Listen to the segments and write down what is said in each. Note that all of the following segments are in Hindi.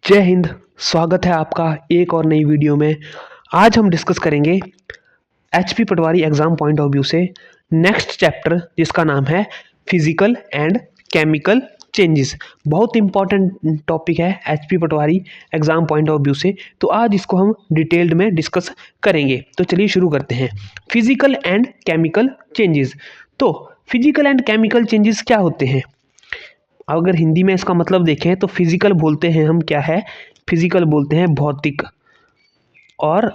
जय हिंद। स्वागत है आपका एक और नई वीडियो में। आज हम डिस्कस करेंगे HP Patwari exam point of view से नेक्स्ट चैप्टर जिसका नाम है फिजिकल एंड केमिकल चेंजेस। बहुत इंपॉर्टेंट टॉपिक है HP Patwari exam point of view से, तो आज इसको हम डिटेल्ड में डिस्कस करेंगे। तो चलिए शुरू करते हैं। Physical and chemical changes. तो फिजिकल एंड केमिकल चेंजेस क्या होते हैं? अगर हिंदी में इसका मतलब देखें तो फिजिकल बोलते हैं हम क्या है, फिजिकल बोलते हैं भौतिक, और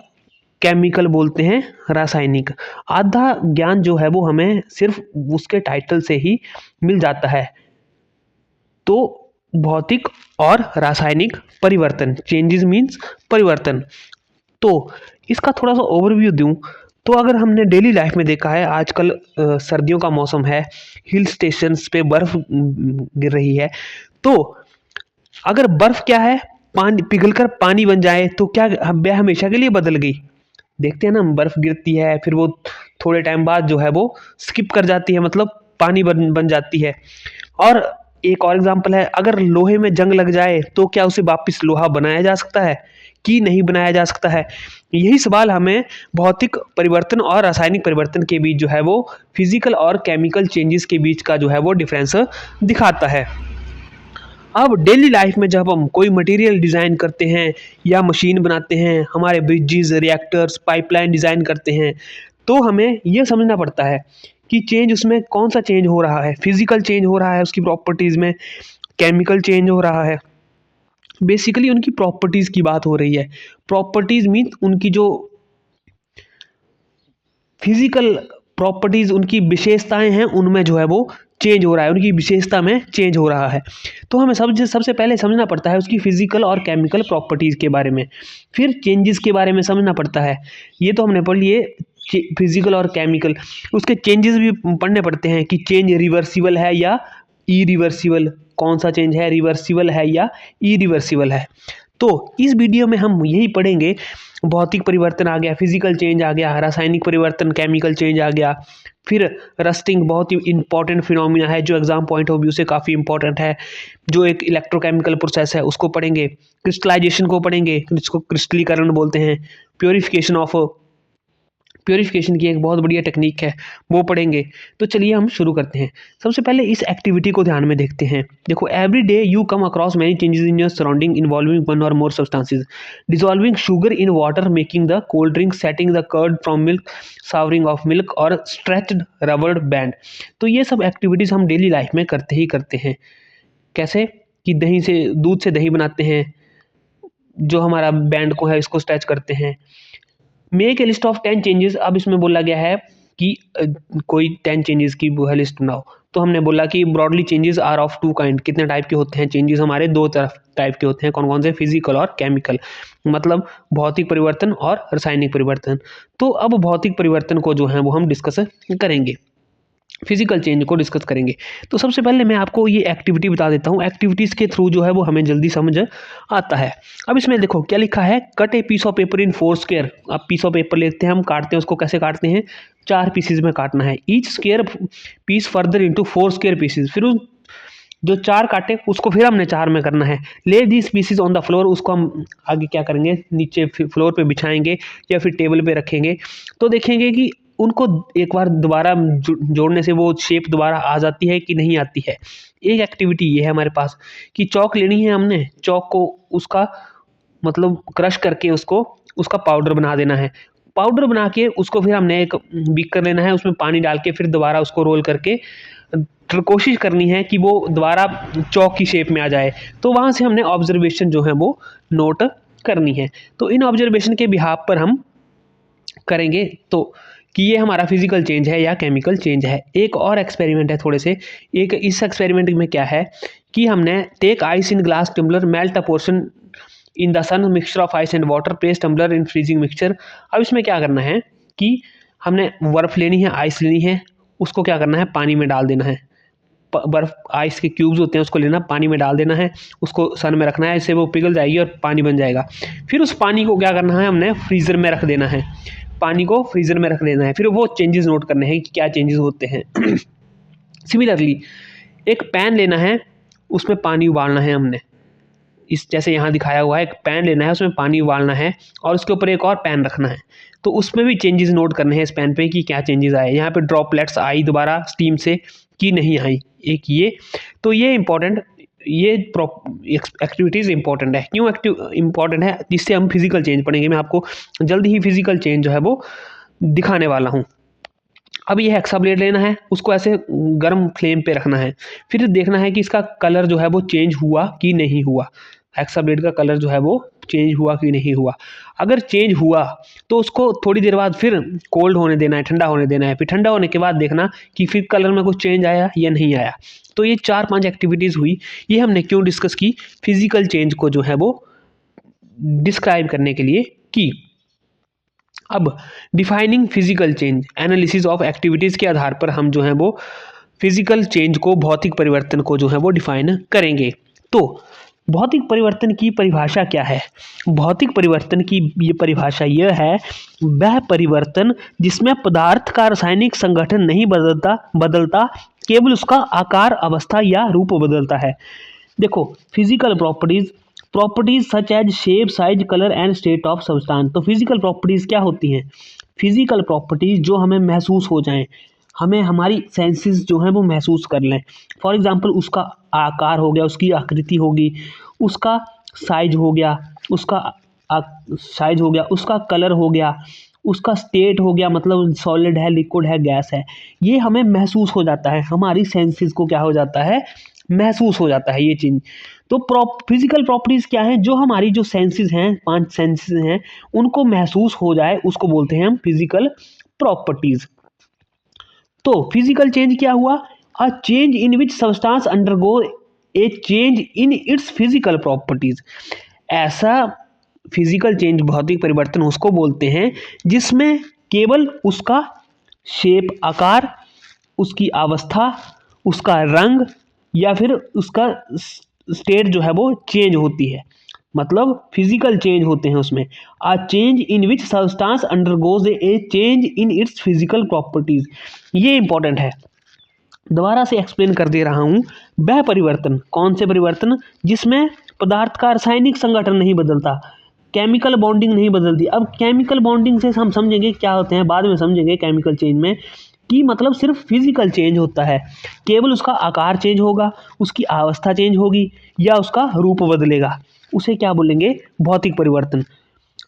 केमिकल बोलते हैं रासायनिक। आधा ज्ञान जो है वो हमें सिर्फ उसके टाइटल से ही मिल जाता है। तो भौतिक और रासायनिक परिवर्तन, चेंजेस मीन्स परिवर्तन। तो इसका थोड़ा सा ओवरव्यू दूं तो अगर हमने डेली लाइफ में देखा है, आजकल सर्दियों का मौसम है, हिल स्टेशंस पे बर्फ गिर रही है। तो अगर बर्फ क्या है, पानी पिघलकर पानी बन जाए तो क्या वह हमेशा के लिए बदल गई? देखते हैं ना, बर्फ गिरती है फिर वो थोड़े टाइम बाद जो है वो स्किप कर जाती है, मतलब पानी बन बन जाती है। और एक और एग्जांपल है, अगर लोहे में जंग लग जाए तो क्या उसे वापस लोहा बनाया जा सकता है कि नहीं बनाया जा सकता है? यही सवाल हमें भौतिक परिवर्तन और रासायनिक परिवर्तन के बीच जो है वो फिजिकल और केमिकल चेंजेस के बीच का जो है वो डिफरेंस दिखाता है। अब डेली लाइफ में जब हम कोई मटेरियल डिज़ाइन करते हैं या मशीन बनाते हैं, हमारे ब्रिजेस, रिएक्टर्स, पाइपलाइन डिज़ाइन करते हैं, तो हमें यह समझना पड़ता है कि चेंज उसमें कौन सा चेंज हो रहा है। फिजिकल चेंज हो रहा है उसकी प्रॉपर्टीज़ में, केमिकल चेंज हो रहा है। बेसिकली उनकी प्रॉपर्टीज़ की बात हो रही है। प्रॉपर्टीज़ मीन उनकी जो फिजिकल प्रॉपर्टीज़, उनकी विशेषताएं हैं, उनमें जो है वो चेंज हो रहा है, उनकी विशेषता में चेंज हो रहा है। तो हमें सबसे पहले समझना पड़ता है उसकी फिजिकल और केमिकल प्रॉपर्टीज़ के बारे में, फिर चेंजेस के बारे में समझना पड़ता है। ये तो हमने पढ़ लिए फिजिकल और केमिकल, उसके चेंजेस भी पढ़ने पड़ते हैं कि चेंज रिवर्सिबल है या इरिवर्सिबल, कौन सा चेंज है, रिवर्सिबल है या इरिवर्सिबल है। तो इस वीडियो में हम यही पढ़ेंगे। भौतिक परिवर्तन आ गया, फिजिकल चेंज आ गया, रासायनिक परिवर्तन, केमिकल चेंज आ गया, फिर रस्टिंग बहुत ही इंपॉर्टेंट फिनोमिना है जो एग्जाम पॉइंट ऑफ व्यू से काफ़ी इंपॉर्टेंट है, जो एक इलेक्ट्रोकेमिकल प्रोसेस है, उसको पढ़ेंगे। क्रिस्टलाइजेशन को पढ़ेंगे जिसको क्रिस्टलीकरण बोलते हैं। प्योरिफिकेशन की एक बहुत बढ़िया टेक्निक है, वो पढ़ेंगे। तो चलिए हम शुरू करते हैं। सबसे पहले इस एक्टिविटी को ध्यान में देखते हैं। देखो, every day you come across many changes in your surrounding involving one or more substances, dissolving sugar in water, making the cold drink, setting the curd from milk, souring of milk और स्ट्रेच्ड रबड़ बैंड। तो ये सब एक्टिविटीज़ हम डेली लाइफ में करते ही करते हैं। कैसे कि दूध से दही बनाते हैं, जो हमारा बैंड को है इसको स्ट्रेच करते हैं। Make a list of 10 changes. अब इसमें बोला गया है कि कोई 10 चेंजेस की वो है लिस्ट बनाओ। तो हमने बोला कि broadly changes are of two kind. कितने टाइप के होते हैं चेंजेस? हमारे दो तरफ टाइप के होते हैं। कौन कौन से? फिजिकल और केमिकल, मतलब भौतिक परिवर्तन और रासायनिक परिवर्तन। तो अब भौतिक परिवर्तन को जो है वो हम डिस्कस करेंगे, फिजिकल चेंज को डिस्कस करेंगे। तो सबसे पहले मैं आपको ये एक्टिविटी बता देता हूँ। एक्टिविटीज़ के थ्रू जो है वो हमें जल्दी समझ आता है। अब इसमें देखो क्या लिखा है, cut a piece of paper in 4 square. अब पीस ऑफ पेपर लेते हैं हम, काटते हैं उसको। कैसे काटते हैं? 4 पीसीज में काटना है। Each square piece further into 4 square pieces. फिर उस जो 4 काटे उसको फिर हमने 4 में करना है। Lay this pieces on the floor. उसको हम आगे क्या करेंगे, नीचे फ्लोर पे बिछाएंगे या फिर टेबल पे रखेंगे। तो देखेंगे कि उनको एक बार दोबारा जोड़ने से वो शेप दोबारा आ जाती है कि नहीं आती है। एक एक्टिविटी ये है हमारे पास कि चौक लेनी है हमने, चौक को उसका मतलब क्रश करके उसको उसका पाउडर बना देना है। पाउडर बना के उसको फिर हमने एक बीकर लेना है, उसमें पानी डाल के फिर दोबारा उसको रोल करके कोशिश करनी है कि वो दोबारा चौक की शेप में आ जाए। तो वहाँ से हमने ऑब्जर्वेशन जो है वो नोट करनी है। तो इन ऑब्जर्वेशन के बिहाफ पर हम करेंगे तो कि ये हमारा फिजिकल चेंज है या केमिकल चेंज है। एक और एक्सपेरिमेंट है थोड़े से। एक इस एक्सपेरिमेंट में क्या है कि हमने take ice in glass tumbler, melt a portion in the sun, mixture of ice and water, place tumbler in freezing mixture. अब इसमें क्या करना है कि हमने बर्फ़ लेनी है, आइस लेनी है, उसको क्या करना है, पानी में डाल देना है। बर्फ आइस के क्यूब्स होते हैं, उसको लेना, पानी में डाल देना है, उसको सन में रखना है, इससे वो पिघल जाएगी और पानी बन जाएगा। फिर उस पानी को क्या करना है, हमने फ्रीज़र में रख देना है। पानी को फ्रीज़र में रख देना है, फिर वो चेंजेस नोट करने हैं कि क्या चेंजेस होते हैं। सिमिलरली एक पैन लेना है, उसमें पानी उबालना है हमने, इस जैसे यहाँ दिखाया हुआ है, एक पैन लेना है, उसमें पानी उबालना है और उसके ऊपर एक और पैन रखना है। तो उसमें भी चेंजेस नोट करने हैं इस पैन पे कि क्या चेंजेस आए। यहाँ पे ड्रॉपलेट्स आई दोबारा स्टीम से कि नहीं आई, एक ये। तो ये इंपॉर्टेंट, ये एक्टिविटीज़ इंपॉर्टेंट है। क्यों इंपॉर्टेंट है? जिससे हम फिजिकल चेंज पढ़ेंगे। मैं आपको जल्दी ही फिजिकल चेंज जो है वो दिखाने वाला हूँ। अब ये हेक्सा ब्लेड लेना है, उसको ऐसे गर्म फ्लेम पे रखना है, फिर देखना है कि इसका कलर जो है वो चेंज हुआ कि नहीं हुआ। हेक्सा ब्लेड का कलर जो है वो चेंज हुआ कि नहीं हुआ। अगर चेंज हुआ तो उसको थोड़ी देर बाद फिर कोल्ड होने देना है, ठंडा होने देना है। फिर ठंडा होने के बाद देखना कि फिर कलर में कुछ चेंज आया या नहीं आया। तो ये 4-5 एक्टिविटीज़ हुई। ये हमने क्यों डिस्कस की? फिजिकल चेंज को जो है वो डिस्क्राइब करने के लिए की। अब defining physical change, analysis of activities के आधार पर हम जो है वो फिजिकल चेंज को, भौतिक परिवर्तन को जो है वो डिफाइन करेंगे। तो भौतिक परिवर्तन की परिभाषा क्या है? भौतिक परिवर्तन की ये परिभाषा यह है, वह परिवर्तन जिसमें पदार्थ का रासायनिक संगठन नहीं बदलता, केवल उसका आकार, अवस्था या रूप बदलता है। देखो, physical properties such as shape, size, colour and state of substance. तो फिजिकल प्रॉपर्टीज क्या होती हैं? फिजिकल प्रॉपर्टीज जो हमें महसूस हो जाएं, हमें हमारी सेंसेस जो हैं वो महसूस कर लें। फॉर एग्जांपल, उसका आकार हो गया, उसकी आकृति होगी, उसका साइज हो गया, उसका कलर हो गया, उसका स्टेट हो गया, मतलब सॉलिड है, लिक्विड है, गैस है। ये हमें महसूस हो जाता है, हमारी सेंसेस को क्या हो जाता है? महसूस हो जाता है ये चीज़। तो फिजिकल प्रॉपर्टीज क्या है? जो हमारी जो सेंसेस हैं, 5 सेंसेस हैं, उनको महसूस हो जाए, उसको बोलते हैं हम फिजिकल प्रॉपर्टीज। तो फिजिकल चेंज क्या हुआ? A change in which substance undergo A change in its physical properties. ऐसा फिजिकल चेंज, भौतिक परिवर्तन उसको बोलते हैं जिसमें केवल उसका शेप, आकार, उसकी अवस्था, उसका रंग या फिर उसका स्टेट जो है वो चेंज होती है। मतलब फिजिकल चेंज होते हैं उसमें। A change in which substance undergoes A change in its physical properties. ये इंपॉर्टेंट है, दोबारा से एक्सप्लेन कर दे रहा हूं। वह परिवर्तन, कौन से परिवर्तन? जिसमें पदार्थ का रासायनिक संगठन नहीं बदलता, केमिकल बॉन्डिंग नहीं बदलती। अब केमिकल बॉन्डिंग से हम समझेंगे क्या होते हैं, बाद में समझेंगे केमिकल चेंज में, कि मतलब सिर्फ फिजिकल चेंज होता है, केवल उसका आकार चेंज होगा, उसकी अवस्था चेंज होगी या उसका रूप बदलेगा, उसे क्या बोलेंगे? भौतिक परिवर्तन।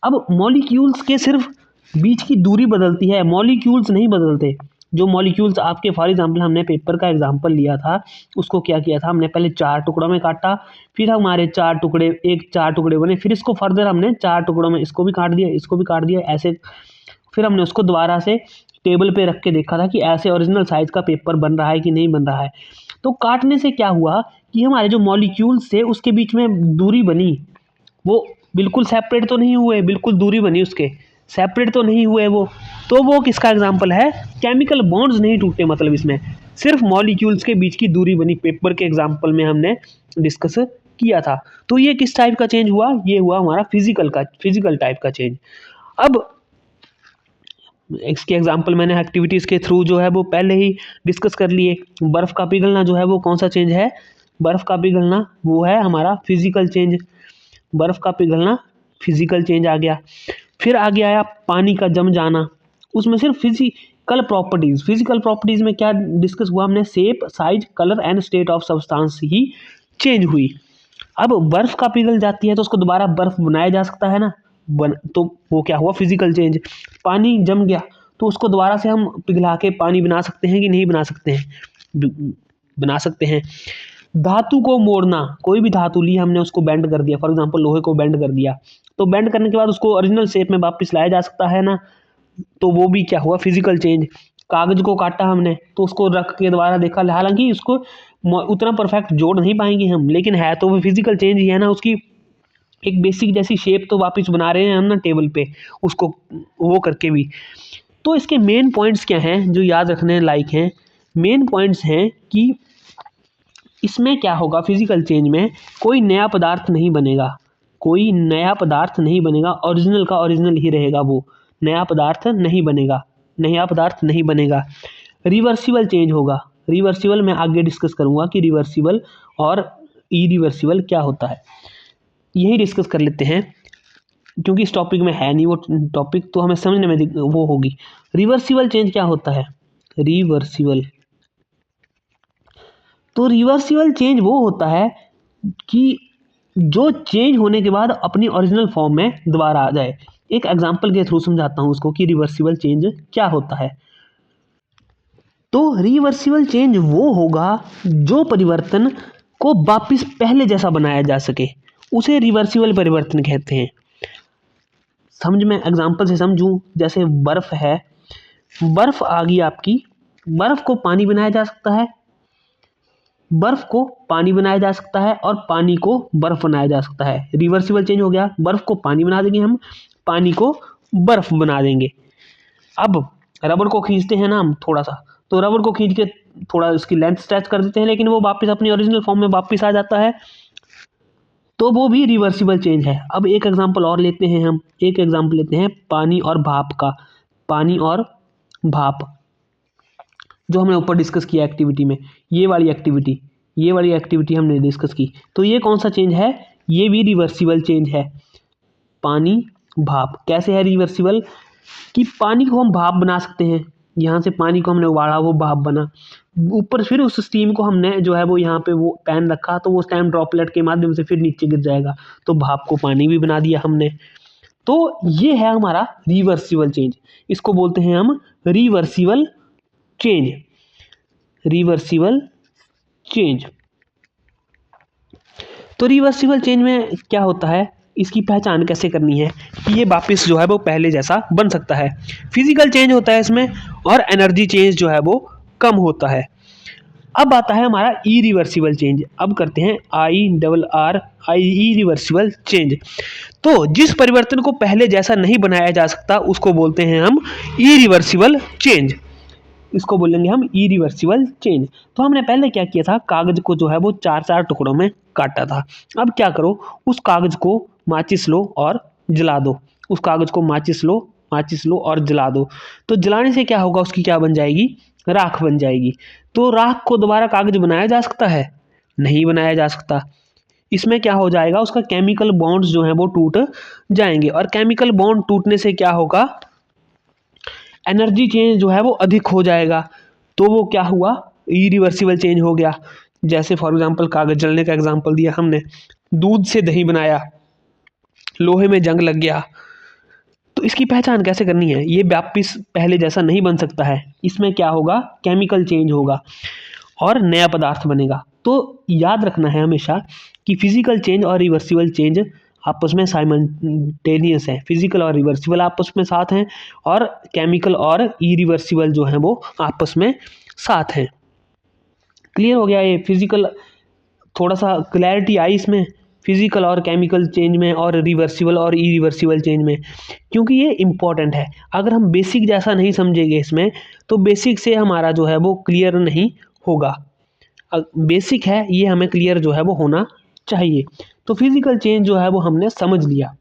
अब मॉलिक्यूल्स के सिर्फ बीच की दूरी बदलती है, मॉलिक्यूल्स नहीं बदलते। जो मॉलिक्यूल्स आपके, फॉर एग्जांपल हमने पेपर का एग्जांपल लिया था, उसको क्या किया था हमने? पहले 4 टुकड़ों में काटा, फिर हमारे 4 टुकड़े, 4 टुकड़े बने, फिर इसको फर्दर हमने 4 टुकड़ों में इसको भी काट दिया, इसको भी काट दिया, ऐसे। फिर हमने उसको दोबारा से टेबल पे रख के देखा था कि ऐसे ओरिजिनल साइज का पेपर बन रहा है कि नहीं बन रहा है। तो काटने से क्या हुआ कि हमारे जो मॉलिक्यूल्स थे उसके बीच में दूरी बनी, वो बिल्कुल सेपरेट तो नहीं हुए, बिल्कुल दूरी बनी, उसके सेपरेट तो नहीं हुए वो। तो वो किसका एग्जांपल है? केमिकल बॉन्ड्स नहीं टूटे, मतलब इसमें सिर्फ मॉलिक्यूल्स के बीच की दूरी बनी। पेपर के एग्जांपल में हमने डिस्कस किया था। तो ये किस टाइप का चेंज हुआ? ये हुआ हमारा फिजिकल टाइप का चेंज। अब इसके एग्जांपल मैंने एक्टिविटीज़ के थ्रू जो है वो पहले ही डिस्कस कर लिए। बर्फ़ का पिघलना जो है वो कौन सा चेंज है? बर्फ़ का पिघलना वो है हमारा फिजिकल चेंज। बर्फ़ का पिघलना फिजिकल चेंज आ गया। फिर आगे आया पानी का जम जाना, उसमें सिर्फ फिजिकल प्रॉपर्टीज़ में क्या डिस्कस हुआ हमने? Shape, size, colour and state of substance he change हुई। अब बर्फ़ का पिघल जाती है तो उसको दोबारा बर्फ़ बनाया जा सकता है ना, तो वो क्या हुआ? Physical change. पानी जम गया तो उसको दोबारा से हम पिघला के पानी बना सकते हैं कि नहीं बना सकते हैं? बना सकते हैं। धातु को मोड़ना, कोई भी धातु ली हमने, उसको बेंड कर दिया, फॉर एग्जांपल लोहे को बेंड कर दिया, तो बेंड करने के बाद उसको ओरिजिनल शेप में वापस लाया जा सकता है ना, तो वो भी क्या हुआ? Physical change. कागज को काटा हमने तो उसको रख के दोबारा देखा, हालांकि उसको उतना परफेक्ट जोड़ नहीं पाएंगे हम, लेकिन है तो वो फिजिकल चेंज ही है ना। उसकी एक बेसिक जैसी शेप तो वापस बना रहे हैं हम ना टेबल पे, उसको वो करके भी। तो इसके मेन पॉइंट्स क्या हैं जो याद रखने लायक हैं? मेन पॉइंट्स हैं कि इसमें क्या होगा? फिजिकल चेंज में कोई नया पदार्थ नहीं बनेगा, कोई नया पदार्थ नहीं बनेगा, ओरिजिनल का ओरिजिनल ही रहेगा, वो नया पदार्थ नहीं बनेगा, नया पदार्थ नहीं बनेगा। रिवर्सिबल चेंज होगा। रिवर्सिबल मैं आगे डिस्कस करूंगा कि रिवर्सिबल और इरिवर्सिबल क्या होता है। यही डिस्कस कर लेते हैं, क्योंकि इस टॉपिक में है नहीं वो टॉपिक, तो हमें समझने में वो होगी। रिवर्सिबल चेंज क्या होता है? रिवर्सिबल, तो रिवर्सिबल चेंज वो होता है कि जो चेंज होने के बाद अपनी ओरिजिनल फॉर्म में दोबारा आ जाए। एक एग्जांपल के थ्रू समझाता हूं उसको कि रिवर्सिबल चेंज क्या होता है। तो रिवर्सिबल चेंज वो होगा जो परिवर्तन को वापस पहले जैसा बनाया जा सके, उसे रिवर्सिबल परिवर्तन कहते हैं। समझ में एग्जांपल से समझूं, जैसे बर्फ है, बर्फ आ गई आपकी, बर्फ को पानी बनाया जा सकता है, बर्फ को पानी बनाया जा सकता है और पानी को बर्फ बनाया जा सकता है। रिवर्सिबल चेंज हो गया, बर्फ को पानी बना देंगे हम, पानी को बर्फ बना देंगे। अब रबर को खींचते हैं ना हम थोड़ा सा, तो रबर को खींच के थोड़ा उसकी लेंथ स्ट्रेच कर देते हैं, लेकिन वो वापस अपनी ओरिजिनल फॉर्म में वापस आ जाता है, तो वो भी रिवर्सिबल चेंज है। अब एक एग्जांपल और लेते हैं हम, एक एग्जांपल लेते हैं पानी और भाप का। पानी और भाप जो हमने ऊपर डिस्कस किया एक्टिविटी में, ये वाली एक्टिविटी हमने डिस्कस की, तो ये कौन सा चेंज है? ये भी रिवर्सिबल चेंज है। पानी भाप कैसे है रिवर्सिबल? कि पानी को हम भाप बना सकते हैं, यहाँ से पानी को हमने उबाला, वो भाप बना, ऊपर फिर उस स्टीम को हमने जो है वो यहाँ पे वो पैन रखा, तो वो स्टीम ड्रॉपलेट के माध्यम से फिर नीचे गिर जाएगा, तो भाप को पानी भी बना दिया हमने। तो ये है हमारा रिवर्सिबल चेंज, इसको बोलते हैं हम रिवर्सिबल चेंज। रिवर्सिबल चेंज, तो रिवर्सिबल चेंज में क्या होता है, इसकी पहचान कैसे करनी है कि ये वापस जो है वो पहले जैसा बन सकता है। फिजिकल चेंज होता है इसमें, और एनर्जी चेंज जो है वो कम होता है। अब आता है हमारा इरिवर्सिबल चेंज। अब करते हैं IRR इरिवर्सिबल चेंज। तो जिस परिवर्तन को पहले जैसा नहीं बनाया जा सकता उसको बोलते हैं हम इरिवर्सिबल चेंज, इसको बोलेंगे हम इरिवर्सिबल चेंज। तो हमने पहले क्या किया था, कागज को जो है वो 4-4 टुकड़ों में काटा था। अब क्या करो, उस कागज को माचिस लो और जला दो, उस कागज को माचिस लो और जला दो। तो जलाने से क्या होगा, उसकी क्या बन जाएगी, राख बन जाएगी। तो राख को दोबारा कागज बनाया जा सकता है? नहीं बनाया जा सकता। इसमें क्या हो जाएगा, उसका केमिकल बॉन्ड्स जो हैं वो टूट जाएंगे, और केमिकल बॉन्ड टूटने से क्या होगा, एनर्जी चेंज जो है वो अधिक हो जाएगा। तो वो क्या हुआ, इरिवर्सिबल चेंज हो गया। जैसे फॉर एग्जांपल कागज जलने का एग्जांपल दिया हमने, दूध से दही बनाया, लोहे में जंग लग गया। तो इसकी पहचान कैसे करनी है, ये वापिस पहले जैसा नहीं बन सकता है, इसमें क्या होगा, केमिकल चेंज होगा और नया पदार्थ बनेगा। तो याद रखना है हमेशा कि फिजिकल चेंज और रिवर्सिबल चेंज आपस में साइमल्टेनियस है, फिजिकल और रिवर्सिबल आपस में साथ हैं, और केमिकल और इरिवर्सिबल जो हैं वो आपस में साथ हैं। क्लियर हो गया ये फिजिकल, थोड़ा सा क्लैरिटी आई इसमें फिजिकल और केमिकल चेंज में और रिवर्सिबल और इरिवर्सिबल चेंज में, क्योंकि ये इंपॉर्टेंट है। अगर हम बेसिक जैसा नहीं समझेंगे इसमें, तो बेसिक से हमारा जो है वो क्लियर नहीं होगा। बेसिक है ये, हमें क्लियर जो है वो होना चाहिए। तो फिजिकल चेंज जो है वो हमने समझ लिया।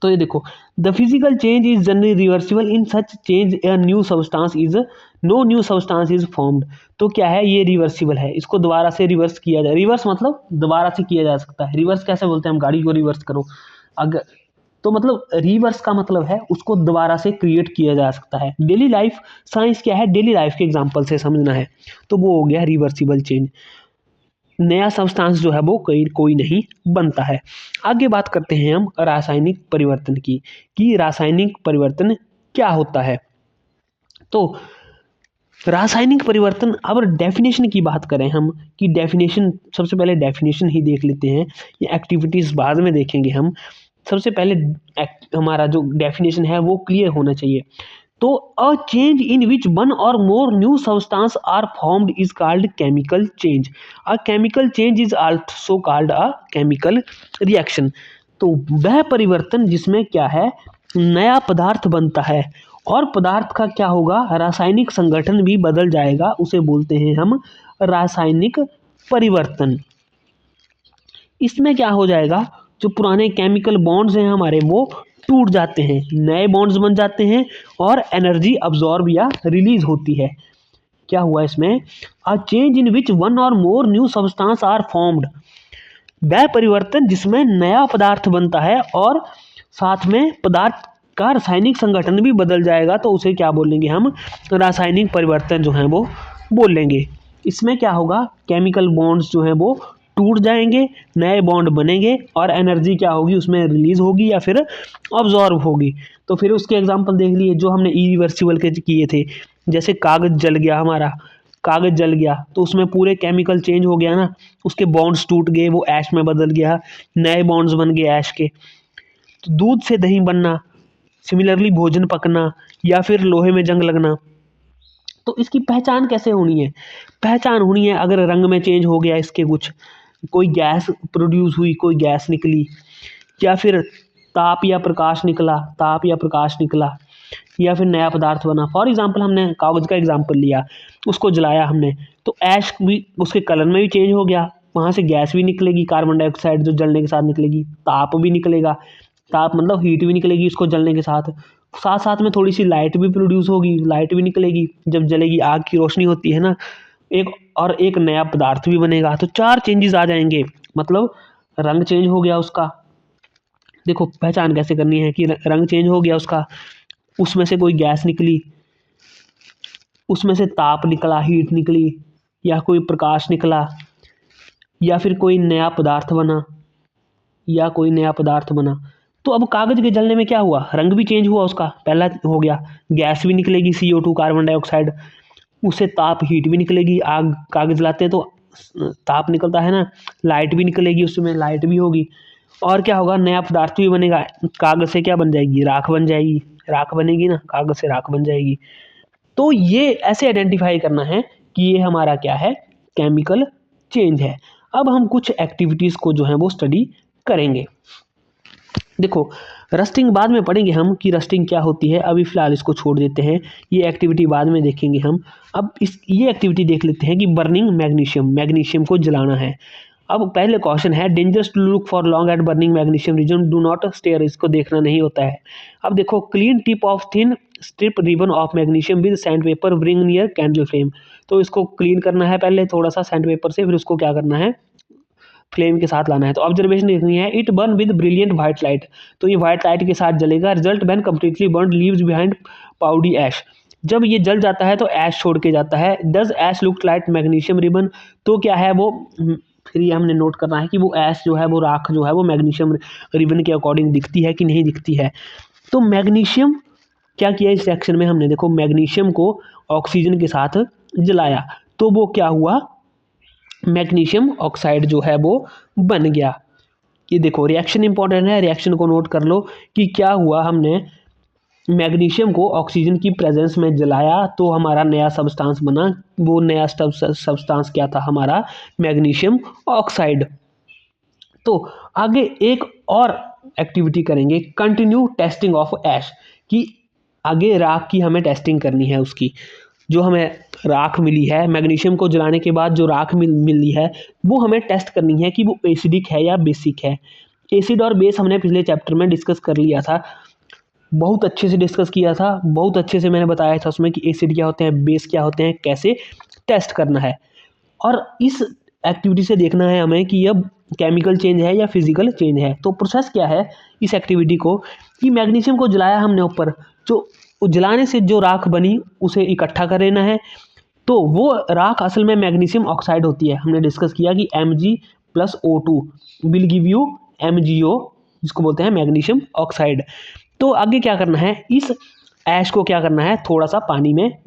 तो ये देखो, the physical change is generally reversible in such change a new substance is no new substance is formed. तो क्या है, ये रिवर्सिबल है, इसको दोबारा से रिवर्स किया जाए। रिवर्स मतलब दोबारा से किया जा सकता है। रिवर्स कैसे बोलते हैं हम, गाड़ी को रिवर्स करो, अगर तो मतलब रिवर्स का मतलब है उसको दोबारा से क्रिएट किया जा सकता है। डेली लाइफ साइंस क्या है, डेली लाइफ के एग्जांपल से समझना है, तो वो हो गया रिवर्सिबल चेंज। नया सब्सटेंस जो है वो कोई नहीं बनता है। आगे बात करते हैं हम रासायनिक परिवर्तन की, कि रासायनिक परिवर्तन क्या होता है। तो रासायनिक परिवर्तन, अब डेफिनेशन की बात करें हम, कि डेफिनेशन, सबसे पहले डेफिनेशन ही देख लेते हैं, ये एक्टिविटीज़ बाद में देखेंगे हम। सबसे पहले हमारा जो डेफिनेशन है वो क्लियर होना चाहिए। तो a change in which one or more new substance are formed is called chemical change. A chemical change is also called a chemical reaction. तो वह परिवर्तन जिसमें क्या है, नया पदार्थ बनता है, और पदार्थ का क्या होगा, रासायनिक संगठन भी बदल जाएगा, उसे बोलते हैं हम रासायनिक परिवर्तन। इसमें क्या हो जाएगा, जो पुराने केमिकल बॉन्ड्स हैं हमारे वो टूट जाते हैं, नए बॉन्ड्स बन जाते हैं, और एनर्जी अब्जॉर्ब या रिलीज होती है। क्या हुआ इसमें, a change in which one or more new substance are formed, वह परिवर्तन जिसमें नया पदार्थ बनता है और साथ में पदार्थ का रासायनिक संगठन भी बदल जाएगा, तो उसे क्या बोलेंगे हम? रासायनिक परिवर्तन जो है वो बोल लेंगे। इसमें क्या होगा? केमिकल बॉन्ड्स जो हैं वो टूट जाएंगे, नए बॉन्ड बनेंगे और एनर्जी क्या होगी उसमें? रिलीज होगी या फिर ऑब्जॉर्व होगी। तो फिर उसके एग्जांपल देख लिए जो हमने इरिवर्सिबल के किए थे। जैसे कागज जल गया, हमारा कागज जल गया तो उसमें पूरे केमिकल चेंज हो गया ना, उसके बॉन्ड्स टूट गए, वो ऐश में बदल गया, नए बॉन्ड्स बन गए ऐश के। तो दूध से दही बनना, सिमिलरली भोजन पकना या फिर लोहे में जंग लगना। तो इसकी पहचान कैसे होनी है? पहचान होनी है अगर रंग में चेंज हो गया इसके कुछ, कोई गैस प्रोड्यूस हुई, कोई गैस निकली, या फिर ताप या प्रकाश निकला, या फिर नया पदार्थ बना। फॉर एग्जाम्पल हमने कागज का एग्जाम्पल लिया, उसको जलाया हमने तो ऐश भी उसके कलर में भी चेंज हो गया, वहाँ से गैस भी निकलेगी, कार्बन डाइऑक्साइड जो जलने के साथ निकलेगी, ताप भी निकलेगा, ताप मतलब हीट भी निकलेगी उसको जलने के साथ, साथ साथ में थोड़ी सी लाइट भी प्रोड्यूस होगी, लाइट भी निकलेगी, जब जलेगी आग की रोशनी होती है ना, एक नया पदार्थ भी बनेगा। तो 4 चेंजेस आ जाएंगे, मतलब रंग चेंज हो गया उसका। देखो पहचान कैसे करनी है कि रंग चेंज हो गया उसका, उसमें से कोई गैस निकली, उसमें से ताप निकला, हीट निकली, या कोई प्रकाश निकला, या फिर कोई नया पदार्थ बना, तो अब कागज के जलने में क्या हुआ? रंग भी चेंज हुआ उसका, पहला हो गया, गैस भी निकलेगी CO2 कार्बन डाइऑक्साइड, उससे ताप हीट भी निकलेगी, आग कागज जलाते हैं तो ताप निकलता है ना, लाइट भी निकलेगी उसमें, लाइट भी होगी, और क्या होगा? नया पदार्थ भी बनेगा, कागज से क्या बन जाएगी? राख बन जाएगी, राख बनेगी ना, कागज से राख बन जाएगी। तो ये ऐसे आइडेंटिफाई करना है कि ये हमारा क्या है? केमिकल चेंज है। अब हम कुछ एक्टिविटीज़ को जो है वो स्टडी करेंगे। देखो रस्टिंग बाद में पढ़ेंगे हम कि रस्टिंग क्या होती है, अभी फ़िलहाल इसको छोड़ देते हैं, ये एक्टिविटी बाद में देखेंगे हम। अब ये एक्टिविटी देख लेते हैं कि बर्निंग मैग्नीशियम को जलाना है। अब पहले क्वेश्चन है, dangerous to look for long at burning magnesium reason, do not stare, इसको देखना नहीं होता है। अब देखो, clean tip of thin strip ribbon of magnesium with sand paper, bring near candle flame. तो इसको क्लीन करना है पहले थोड़ा सा सैंड पेपर से, फिर उसको क्या करना है? फ्लेम के साथ लाना है। तो ऑब्जर्वेशन देखनी है, it burn with brilliant white light, तो ये व्हाइट लाइट के साथ जलेगा। Result when completely burn leaves behind powdery ash, जब ये जल जाता है तो ऐश छोड़ के जाता है। Does ash look like magnesium ribbon, तो क्या है वो, फिर ये हमने नोट करना है कि वो ऐश जो है, वो राख जो है वो मैग्नीशियम रिबन के अकॉर्डिंग दिखती है कि नहीं दिखती है। तो मैग्नीशियम क्या किया इस रिएक्शन में हमने? देखो मैग्नीशियम को ऑक्सीजन के साथ जलाया तो वो क्या हुआ? मैग्नीशियम ऑक्साइड जो है वो बन गया। ये देखो रिएक्शन इंपॉर्टेंट है, रिएक्शन को नोट कर लो कि क्या हुआ, हमने मैग्नीशियम को ऑक्सीजन की प्रेजेंस में जलाया तो हमारा नया सब्सटेंस बना। वो नया सब्सटेंस क्या था? हमारा मैग्नीशियम ऑक्साइड। तो आगे एक और एक्टिविटी करेंगे, कंटिन्यू टेस्टिंग ऑफ ऐश, कि आगे राख की हमें टेस्टिंग करनी है उसकी। जो हमें राख मिली है, मैग्नीशियम को जलाने के बाद जो राख मिली है, वो हमें टेस्ट करनी है कि वो एसिडिक है या बेसिक है। एसिड और बेस हमने पिछले चैप्टर में डिस्कस कर लिया था, बहुत अच्छे से डिस्कस किया था, बहुत अच्छे से मैंने बताया था उसमें कि एसिड क्या होते हैं, बेस क्या होते हैं, कैसे टेस्ट करना है। और इस एक्टिविटी से देखना है हमें कि यह केमिकल चेंज है या फिजिकल चेंज है। तो प्रोसेस क्या है इस एक्टिविटी को, कि मैग्नीशियम को जलाया हमने ऊपर, जो जलाने से जो राख बनी उसे इकट्ठा कर लेना है। तो वो राख असल में मैग्नीशियम ऑक्साइड होती है। हमने डिस्कस किया कि Mg+O2 will give you MgO, जिसको बोलते हैं मैग्नीशियम ऑक्साइड। तो आगे क्या करना है, इस ऐश को क्या करना है? थोड़ा सा पानी में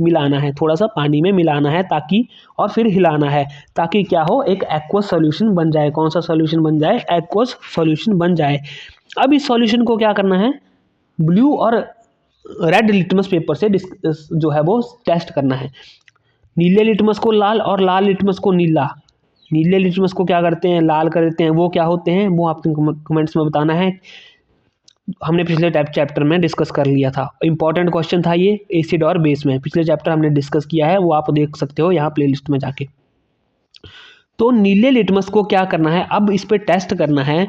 मिलाना है ताकि, और फिर हिलाना है ताकि क्या हो, एक एक्वस सॉल्यूशन बन जाए। कौन सा सॉल्यूशन बन जाए? एक्वस सॉल्यूशन बन जाए। अब इस सॉल्यूशन को क्या करना है? ब्लू और रेड लिटमस पेपर से जो है वो टेस्ट करना है। नीले लिटमस को लाल और लाल लिटमस को नीला। नीले लिटमस को क्या करते हैं? लाल कर देते हैं। वो क्या होते हैं वो आपको कमेंट्स में बताना है। हमने पिछले चैप्टर में डिस्कस कर लिया था, इंपॉर्टेंट क्वेश्चन था ये, एसिड और बेस में पिछले चैप्टर हमने डिस्कस किया है, वो आप देख सकते हो यहाँ प्लेलिस्ट में जाके। तो नीले लिटमस को क्या करना है? अब इस पे टेस्ट करना है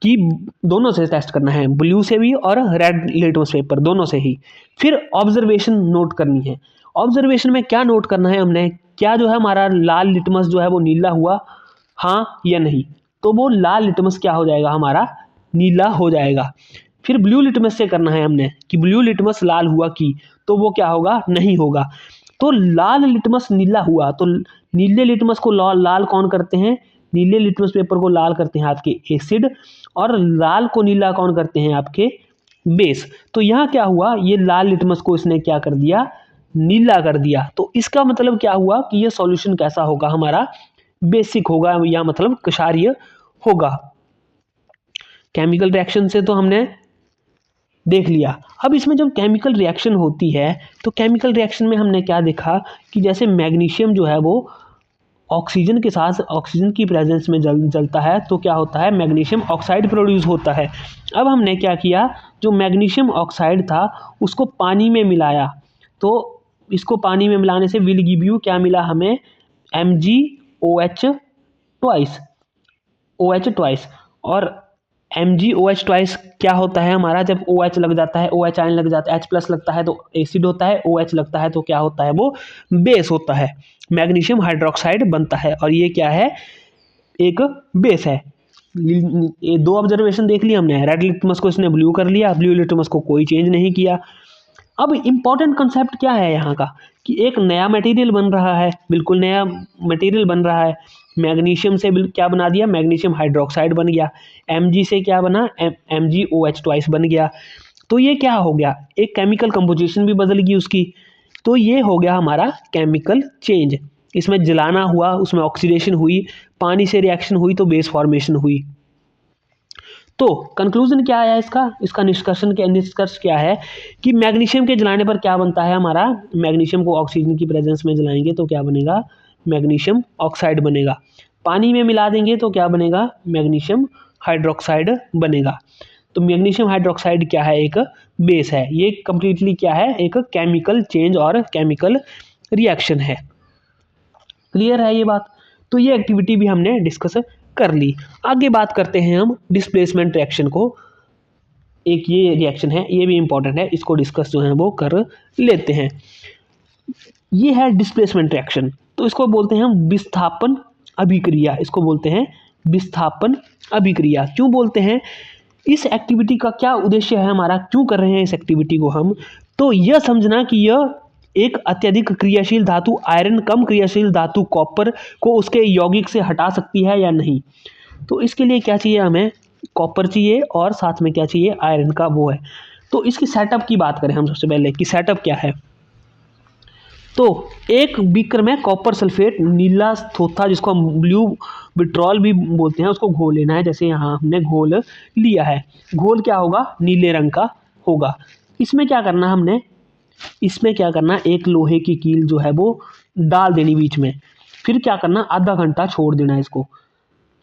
कि दोनों से टेस्ट करना है, ब्लू से भी और रेड लिटमस पेपर दोनों से ही। फिर ऑब्जर्वेशन नोट करनी है। ऑब्जर्वेशन में क्या नोट करना है हमने? क्या जो है हमारा लाल लिटमस जो है वो नीला हुआ, हाँ या नहीं? तो वो लाल लिटमस क्या हो जाएगा हमारा, नीला हो जाएगा। फिर ब्लू लिटमस से करना है हमने कि ब्लू लिटमस लाल हुआ कि, तो वो क्या होगा, नहीं होगा। तो लाल लिटमस नीला हुआ, तो नीले लिटमस को लाल लाल कौन करते हैं, नीले लिटमस पेपर को लाल करते हैं आपके एसिड, और लाल को नीला कौन करते हैं आपके बेस। तो यहाँ क्या हुआ, ये लाल लिटमस को इसने क्या कर दिया, नीला कर दिया। तो इसका मतलब क्या हुआ कि ये सॉल्यूशन कैसा होगा हमारा, बेसिक होगा, या मतलब क्षारीय होगा। केमिकल रिएक्शन से तो हमने देख लिया। अब इसमें जब केमिकल रिएक्शन होती है तो केमिकल रिएक्शन में हमने क्या देखा कि जैसे मैग्नीशियम जो है वो ऑक्सीजन के साथ, ऑक्सीजन की प्रेजेंस में जलता है तो क्या होता है, मैग्नीशियम ऑक्साइड प्रोड्यूस होता है। अब हमने क्या किया, जो मैग्नीशियम ऑक्साइड था उसको पानी में मिलाया, तो इसको पानी में मिलाने से विल गिव यू क्या मिला हमें, MgOH ट्वाइस, OH ट्वाइस। और MgOH ट्वाइस क्या होता है हमारा, जब OH लग जाता है, OH आयन लग जाता है, H+ लगता है तो एसिड होता है, OH लगता है तो क्या होता है, वो बेस होता है, मैग्नीशियम हाइड्रोक्साइड बनता है। और ये क्या है, एक बेस है। ये दो ऑब्जर्वेशन देख लिया हमने, रेड लिटमस को इसने ब्लू कर लिया, ब्लू लिटमस को कोई चेंज नहीं किया। अब इंपॉर्टेंट कंसेप्ट क्या है यहाँ का कि एक नया मटेरियल बन रहा है, बिल्कुल नया मटेरियल बन रहा है। मैग्नीशियम से क्या बना दिया, मैग्नीशियम हाइड्रोक्साइड बन गया। Mg से क्या बना, MgOH ट्वाइस बन गया। तो ये क्या हो गया, एक केमिकल कंपोजिशन भी बदल गई उसकी। तो ये हो गया हमारा केमिकल चेंज। इसमें जलाना हुआ, उसमें ऑक्सीडेशन हुई, पानी से रिएक्शन हुई तो बेस फॉर्मेशन हुई। तो कंक्लूजन क्या आया इसका, इसका निष्कर्ष क्या है कि मैग्नीशियम के जलाने पर क्या बनता है हमारा, मैग्नीशियम को ऑक्सीजन की प्रेजेंस में जलाएंगे तो क्या बनेगा, मैग्नीशियम ऑक्साइड बनेगा। पानी में मिला देंगे तो क्या बनेगा, मैग्नीशियम हाइड्रोक्साइड बनेगा। तो मैग्नीशियम हाइड्रोक्साइड क्या है, एक बेस है। ये कंप्लीटली क्या है, एक केमिकल चेंज और केमिकल रिएक्शन है। क्लियर है ये बात। तो ये एक्टिविटी भी हमने डिस्कस कर ली। आगे बात करते हैं हम डिस्प्लेसमेंट रिएक्शन को। एक ये रिएक्शन है, ये भी इंपॉर्टेंट है, इसको डिस्कस जो है वो कर लेते हैं। ये है डिस्प्लेसमेंट रिएक्शन, तो इसको बोलते हैं हम विस्थापन अभिक्रिया, इसको बोलते हैं विस्थापन अभिक्रिया। क्यों बोलते हैं, इस एक्टिविटी का क्या उद्देश्य है हमारा, क्यों कर रहे हैं इस एक्टिविटी को हम, तो यह समझना कि यह एक अत्यधिक क्रियाशील धातु आयरन कम क्रियाशील धातु कॉपर को उसके यौगिक से हटा सकती है या नहीं। तो इसके लिए क्या चाहिए हमें, कॉपर चाहिए और साथ में क्या चाहिए, आयरन का वो है। तो इसकी सेटअप की बात करें हम सबसे पहले कि सेटअप क्या है। तो एक बीकर में कॉपर सल्फेट नीला थोथा, जिसको हम ब्लू विट्रॉल भी बोलते हैं, उसको घोल लेना है। जैसे यहाँ हमने घोल लिया है, घोल क्या होगा, नीले रंग का होगा। इसमें क्या करना हमने, इसमें क्या करना, एक लोहे की कील जो है वो डाल देनी बीच में। फिर क्या करना, आधा घंटा छोड़ देना इसको।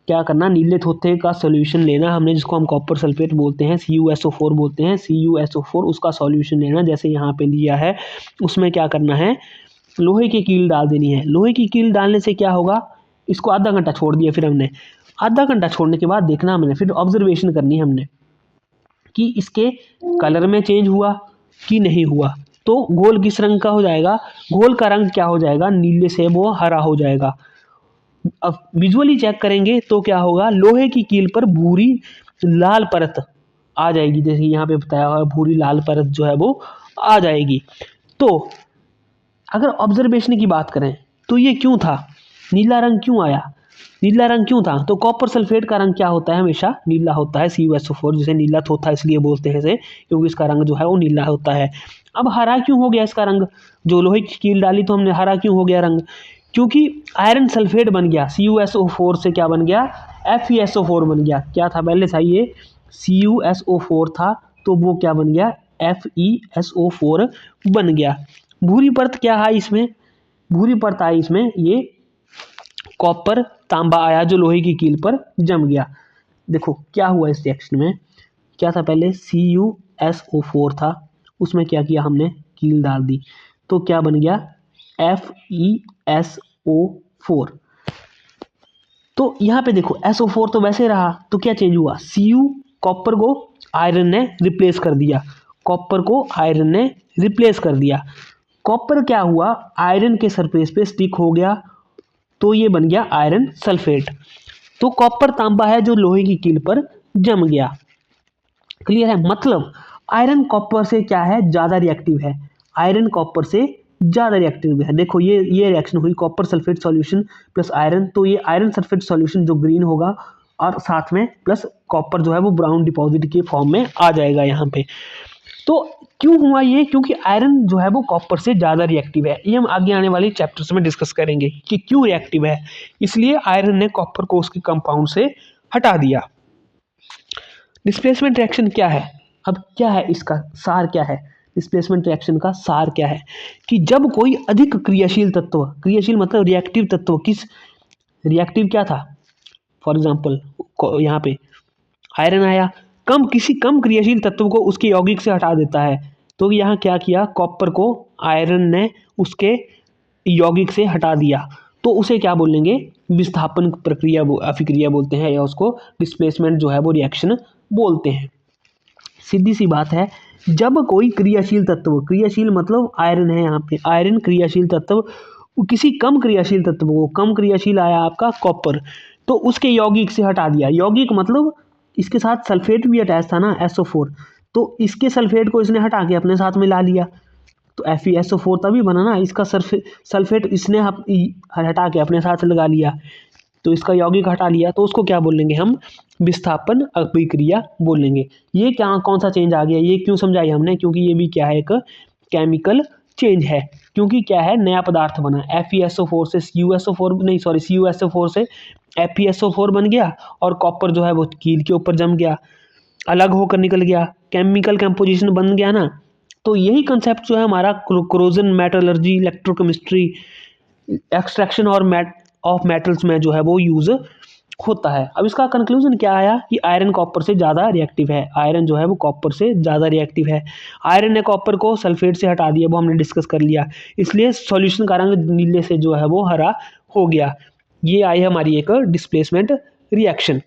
क्या करना, नीले थोथे का सॉल्यूशन लेना हमने, जिसको हम कॉपर सल्फेट बोलते हैं, CuSO4 बोलते हैं, CuSO4 उसका सॉल्यूशन लेना, जैसे यहाँ पे लिया है। उसमें क्या करना है, लोहे की कील डाल देनी है। लोहे की कील डालने से क्या होगा, इसको आधा घंटा छोड़ दिया। फिर हमने आधा घंटा छोड़ने के बाद देखना हमने, फिर ऑब्जर्वेशन करनी हमने कि इसके कलर में चेंज हुआ कि नहीं हुआ। तो घोल किस रंग का हो जाएगा, घोल का रंग क्या हो जाएगा, नीले से वो हरा हो जाएगा। अब विजुअली चेक करेंगे तो क्या होगा, लोहे की कील पर भूरी लाल परत आ जाएगी, जैसे यहाँ पे बताया हुआ भूरी लाल परत जो है वो आ जाएगी। तो अगर ऑब्जर्वेशन की बात करें तो ये क्यों था, नीला रंग क्यों आया, नीला रंग क्यों था, तो कॉपर सल्फेट का रंग क्या होता है, हमेशा नीला होता है। CuSO4 जिसे नीला थोथा इसलिए बोलते हैं इसे, क्योंकि इसका रंग जो है वो नीला होता है। अब हरा क्यों हो गया इसका रंग, जो लोहे की कील डाली तो हमने, हरा क्यों हो गया रंग, क्योंकि आयरन सल्फेट बन गया। CuSO4 से क्या बन गया, FeSO4 बन गया। क्या था पहले था ये CuSO4 था, तो वो क्या बन गया, FeSO4 बन गया। भूरी परत क्या है इसमें, भूरी परत आई इसमें, ये कॉपर तांबा आया जो लोहे की कील पर जम गया। देखो क्या हुआ इस रिएक्शन में, क्या था पहले CuSO4 था, उसमें क्या किया हमने, कील डाल दी, तो क्या बन गया FeSO4। तो यहाँ पे देखो SO4 तो वैसे रहा, तो क्या चेंज हुआ, Cu कॉपर को आयरन ने रिप्लेस कर दिया, कॉपर को आयरन ने रिप्लेस कर दिया। कॉपर क्या हुआ, आयरन के सरफेस पे स्टिक हो गया, तो ये बन गया आयरन सल्फेट। तो कॉपर तांबा है जो लोहे की कील पर जम गया। क्लियर है? मतलब आयरन कॉपर से क्या है, ज्यादा रिएक्टिव है। आयरन कॉपर से ज्यादा रिएक्टिव है। देखो ये रिएक्शन हुई copper sulphate solution plus iron, तो ये आयरन सल्फेट सॉल्यूशन जो ग्रीन होगा और साथ में प्लस कॉपर जो है वो ब्राउन डिपॉजिट के फॉर्म में आ जाएगा यहाँ पे। तो क्यों हुआ ये? क्योंकि आयरन जो है वो कॉपर से ज़्यादा रिएक्टिव है। ये हम आगे आने वाले चैप्टर्स में डिस्कस करेंगे कि क्यों रिएक्टिव है। इसलिए आयरन ने कॉपर को उसके कंपाउंड से हटा दिया। डिस्प्लेसमेंट रिएक्शन क्या है? अब क्या है इसका सार क्या है? डिस्प्लेसमेंट रिएक्शन का सार क्या है कि जब कोई अधिक क्रियाशील तत्व, क्रियाशील मतलब रिएक्टिव तत्व, किस रिएक्टिव क्या था, फॉर एग्जाम्पल यहाँ पे आयरन आया, किसी कम क्रियाशील तत्व को उसके यौगिक से हटा देता है। तो यहाँ क्या किया, कॉपर को आयरन ने उसके यौगिक से हटा दिया, तो उसे क्या बोलेंगे, विस्थापन प्रक्रिया अभिक्रिया बोलते हैं, या उसको डिस्प्लेसमेंट जो है वो रिएक्शन बोलते हैं। सीधी सी बात है, जब कोई क्रियाशील तत्व, क्रियाशील मतलब आयरन है यहाँ पे, आयरन क्रियाशील तत्व किसी कम क्रियाशील तत्व को, कम क्रियाशील आया आपका कॉपर, तो उसके यौगिक से हटा दिया। यौगिक मतलब इसके साथ सल्फेट भी अटैच था ना, SO4, तो इसके सल्फेट को इसने हटा के अपने साथ मिला लिया, तो FeSO4 तभी बना ना। इसका सल्फेट इसने हटा के अपने साथ लगा लिया, तो इसका यौगिक हटा लिया, तो उसको क्या बोलेंगे हम, विस्थापन अभिक्रिया बोलेंगे। ये क्या कौन सा चेंज आ गया, ये क्यों समझाई हमने, क्योंकि ये भी क्या है, एक केमिकल चेंज है। क्योंकि क्या है, नया पदार्थ बना, FeSO4 से CuSO4 नहीं सॉरी CuSO4 से FeSO4 बन गया, और कॉपर जो है वो कील के ऊपर जम गया, अलग होकर निकल गया, केमिकल कंपोजिशन बन गया ना। तो यही कंसेप्ट जो है हमारा क्रोजन, मेटलर्जी, इलेक्ट्रोकेमिस्ट्री, एक्सट्रैक्शन और ऑफ मेटल्स में जो है वो यूज होता है। अब इसका कंक्लूजन क्या आया कि आयरन कॉपर से ज़्यादा रिएक्टिव है। आयरन जो है वो कॉपर से ज़्यादा रिएक्टिव है। आयरन ने कॉपर को सल्फेट से हटा दिया, वो हमने डिस्कस कर लिया, इसलिए सॉल्यूशन का रंग नीले से जो है वो हरा हो गया। ये आई हमारी एक डिस्प्लेसमेंट रिएक्शन।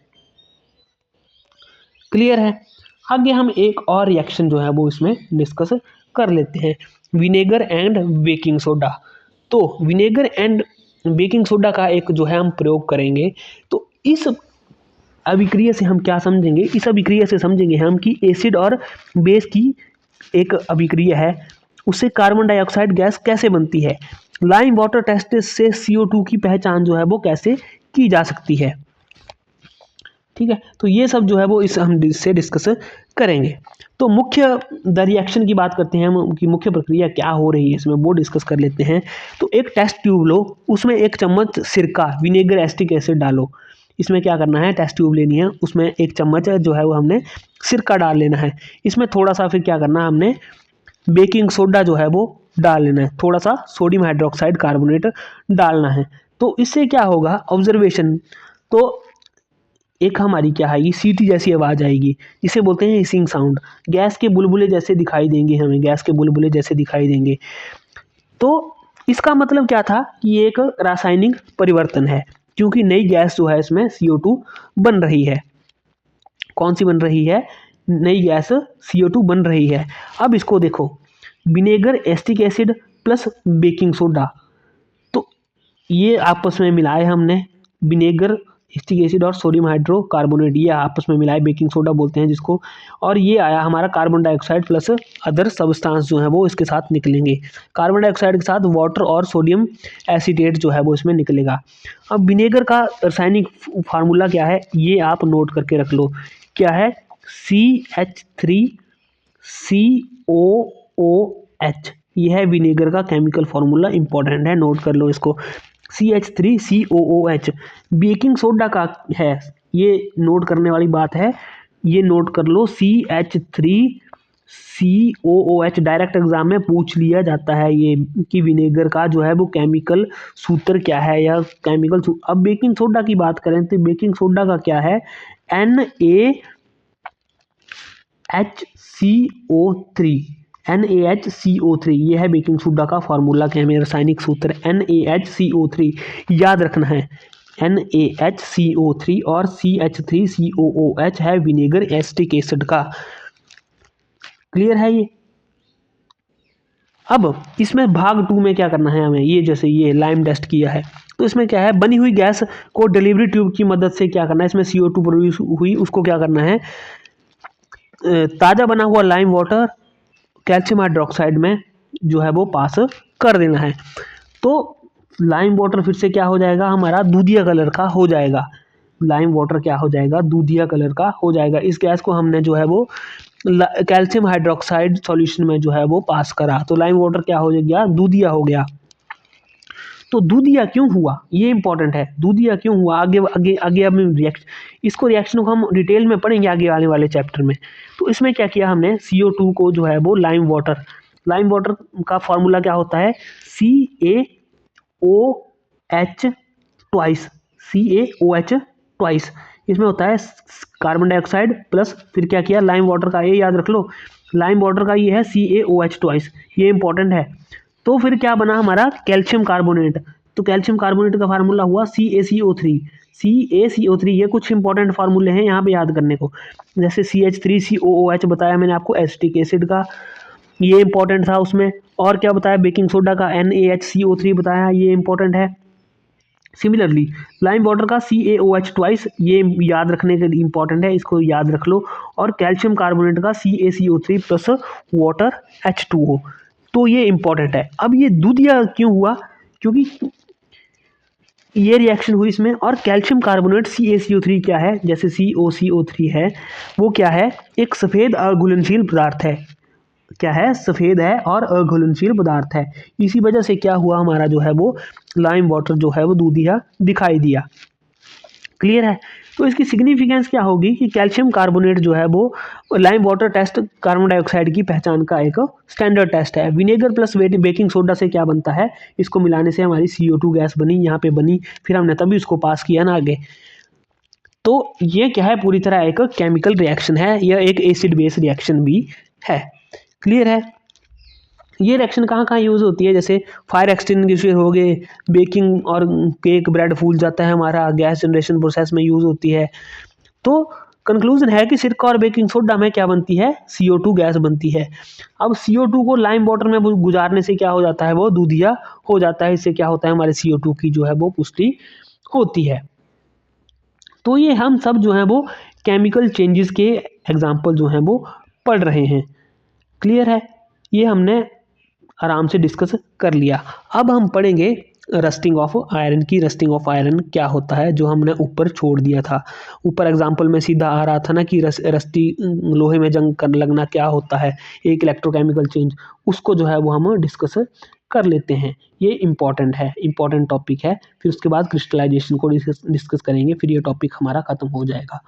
क्लियर है? आगे हम एक और रिएक्शन जो है वो इसमें डिस्कस कर लेते हैं, विनेगर एंड बेकिंग सोडा। तो विनेगर एंड बेकिंग सोडा का एक जो है हम प्रयोग करेंगे। तो इस अभिक्रिया से हम क्या समझेंगे, इस अभिक्रिया से समझेंगे हम कि एसिड और बेस की एक अभिक्रिया है, उससे कार्बन डाइऑक्साइड गैस कैसे बनती है। लाइम वाटर टेस्ट से CO2 की पहचान जो है वो कैसे की जा सकती है। ठीक है, तो ये सब जो है वो इस हम इससे डिस्कस करेंगे। तो मुख्य द रिएक्शन की बात करते हैं हम कि मुख्य प्रक्रिया क्या हो रही है इसमें, वो डिस्कस कर लेते हैं। तो एक टेस्ट ट्यूब लो, उसमें 1 चम्मच सिरका विनेगर एसिटिक एसिड डालो। इसमें क्या करना है, टेस्ट ट्यूब लेनी है, उसमें 1 चम्मच जो है वो हमने सिरका डाल लेना है। इसमें थोड़ा सा फिर क्या करना है, हमने बेकिंग सोडा जो है वो डाल लेना है, थोड़ा सा सोडियम हाइड्रोक्साइड कार्बोनेट डालना है। तो इससे क्या होगा, ऑब्जर्वेशन, तो एक हमारी क्या आएगी, सीटी जैसी आवाज़ आएगी, जिसे बोलते हैं हिसिंग साउंड। गैस के बुलबुले जैसे दिखाई देंगे हमें, गैस के बुलबुले जैसे दिखाई देंगे। तो इसका मतलब क्या था कि ये एक रासायनिक परिवर्तन है, क्योंकि नई गैस जो है इसमें CO2 बन रही है। कौन सी बन रही है, नई गैस CO2 बन रही है। अब इसको देखो, vinegar acetic acid plus baking soda, तो ये आपस में मिलाए हमने, विनेगर एसिटिक एसिड और सोडियम हाइड्रोकार्बोनेट, ये आपस में मिलाए बेकिंग सोडा बोलते हैं जिसको, और ये आया हमारा carbon dioxide plus other substance जो है वो इसके साथ निकलेंगे। कार्बन डाइऑक्साइड के साथ वाटर और सोडियम एसीटेट जो है वो इसमें निकलेगा। अब विनेगर का रासायनिक फार्मूला क्या है, ये आप नोट करके रख लो, क्या है, CH3COOH, यह है विनेगर का केमिकल फार्मूला, इंपॉर्टेंट है, नोट कर लो इसको, CH3COOH। बेकिंग सोडा का है, ये नोट करने वाली बात है, ये नोट कर लो, CH3COOH। डायरेक्ट एग्जाम में पूछ लिया जाता है ये कि विनेगर का जो है वो केमिकल सूत्र क्या है, या केमिकल सूत्र। अब बेकिंग सोडा की बात करें तो बेकिंग सोडा का क्या है, NaHCO3, NaHCO3, ये है बेकिंग सोडा का फार्मूला, क्या है रासायनिक सूत्र, NaHCO3 याद रखना है, NaHCO3 और CH3COOH है विनेगर एसिटिक एसिड का। क्लियर है ये? अब इसमें भाग 2 में क्या करना है हमें, ये जैसे ये लाइम डस्ट किया है तो इसमें क्या है, बनी हुई गैस को डिलीवरी ट्यूब की मदद से क्या करना है, इसमें CO2 प्रोड्यूस हुई, उसको क्या करना है, ताज़ा बना हुआ लाइम वाटर कैल्शियम हाइड्रोक्साइड में जो है वो पास कर देना है। तो लाइम वाटर फिर से क्या हो जाएगा, हमारा दूधिया कलर का हो जाएगा। लाइम वाटर क्या हो जाएगा, दूधिया कलर का हो जाएगा। इस गैस को हमने जो है वो कैल्शियम हाइड्रोक्साइड सॉल्यूशन में जो है वो पास करा, तो लाइम वाटर क्या हो गया, दूधिया हो गया। तो दूधिया क्यों हुआ, ये इंपॉर्टेंट है, दूधिया क्यों हुआ, आगे आगे आगे अब इसको रिएक्शन को हम डिटेल में पढ़ेंगे आगे आने वाले चैप्टर में। तो इसमें क्या किया हमने, CO2 को जो है वो लाइम वाटर का फॉर्मूला क्या होता है, CaOH ट्वाइस, CaOH ट्वाइस। इसमें होता है कार्बन डाइऑक्साइड प्लस फिर क्या किया, लाइम वाटर का, ये याद रख लो, लाइम वाटर का ये है CaOH ट्वाइस, ये इंपॉर्टेंट है। तो फिर क्या बना हमारा, कैल्शियम कार्बोनेट। तो कैल्शियम कार्बोनेट का फार्मूला हुआ CaCO3। CaCO3, ये कुछ इंपॉर्टेंट फार्मूले हैं यहाँ पे याद करने को, जैसे CH3COOH बताया मैंने आपको एसिटिक एसिड का, ये इंपॉर्टेंट था उसमें। और क्या बताया, बेकिंग सोडा का NaHCO3 बताया, ये इंपॉर्टेंट है। सिमिलरली लाइम वाटर का CaOH ट्वाइस, ये याद रखने के लिए इंपॉर्टेंट है, इसको याद रख लो। और कैल्शियम कार्बोनेट का CaCO3 प्लस वाटर H2O, तो ये इंपॉर्टेंट है। अब ये दूधिया क्यों हुआ, क्योंकि ये रिएक्शन हुई इसमें, और कैल्शियम कार्बोनेट CaCO3 क्या है, जैसे COCO3 है, वो क्या है, एक सफ़ेद अघुलनशील पदार्थ है। क्या है, सफ़ेद है और अघुलनशील पदार्थ है। इसी वजह से क्या हुआ, हमारा जो है वो लाइम वाटर जो है वो दूधिया दिखाई दिया। क्लियर है। तो इसकी सिग्निफिकेंस क्या होगी कि कैल्शियम कार्बोनेट जो है वो lime water test carbon dioxide की पहचान का एक स्टैंडर्ड टेस्ट है। विनेगर प्लस बेकिंग सोडा से क्या बनता है, इसको मिलाने से हमारी CO2 गैस बनी, यहाँ पे बनी, फिर हमने तभी उसको पास किया ना आगे। तो ये क्या है, पूरी तरह एक केमिकल रिएक्शन है, यह एक एसिड बेस रिएक्शन भी है। क्लियर है। ये रिएक्शन कहाँ कहाँ यूज़ होती है, जैसे फायर एक्सटिंग्विशर हो गए, बेकिंग और केक ब्रेड फूल जाता है हमारा, गैस जनरेशन प्रोसेस में यूज़ होती है। तो कंक्लूजन है कि सिरका और बेकिंग सोडा में क्या बनती है, CO2 गैस बनती है। अब CO2 को लाइम वाटर में गुजारने से क्या हो जाता है, वो दूधिया हो जाता है। इससे क्या होता है, हमारे CO2 की जो है वो पुष्टि होती है। तो ये हम सब जो है वो केमिकल चेंजेस के एग्जाम्पल जो हैं वो पढ़ रहे हैं। क्लियर है। ये हमने आराम से डिस्कस कर लिया। अब हम पढ़ेंगे रस्टिंग ऑफ आयरन की। रस्टिंग ऑफ आयरन क्या होता है, जो हमने ऊपर छोड़ दिया था। ऊपर एग्जाम्पल में सीधा आ रहा था ना कि रस्टी लोहे में जंग कर लगना क्या होता है, एक इलेक्ट्रोकेमिकल चेंज, उसको जो है वो हम डिस्कस कर लेते हैं। ये इंपॉर्टेंट है, इंपॉर्टेंट टॉपिक है। फिर उसके बाद क्रिस्टलाइजेशन को डिस्कस करेंगे, फिर ये टॉपिक हमारा खत्म हो जाएगा।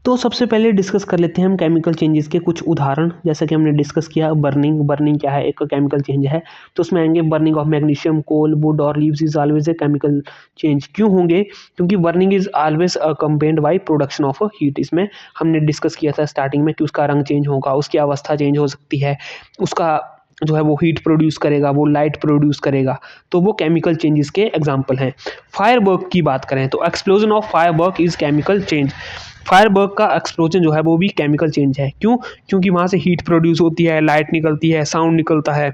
तो सबसे पहले डिस्कस कर लेते हैं हम केमिकल चेंजेस के कुछ उदाहरण। जैसा कि हमने डिस्कस किया बर्निंग क्या है, एक केमिकल चेंज है। तो उसमें आएंगे burning of magnesium, coal, wood और leaves is always a chemical change. क्यों होंगे, क्योंकि burning is always accompanied by production of heat. इसमें हमने डिस्कस किया था स्टार्टिंग में कि उसका रंग चेंज होगा, उसकी अवस्था चेंज हो सकती है, उसका जो है वो हीट प्रोड्यूस करेगा, वो लाइट प्रोड्यूस करेगा। तो वो केमिकल चेंजेस के एग्जाम्पल हैं। फायरवर्क की बात करें तो explosion of firework is chemical change. Firework का एक्सप्लोजन जो है वो भी केमिकल चेंज है। क्यों, क्योंकि वहाँ से हीट प्रोड्यूस होती है, लाइट निकलती है, साउंड निकलता है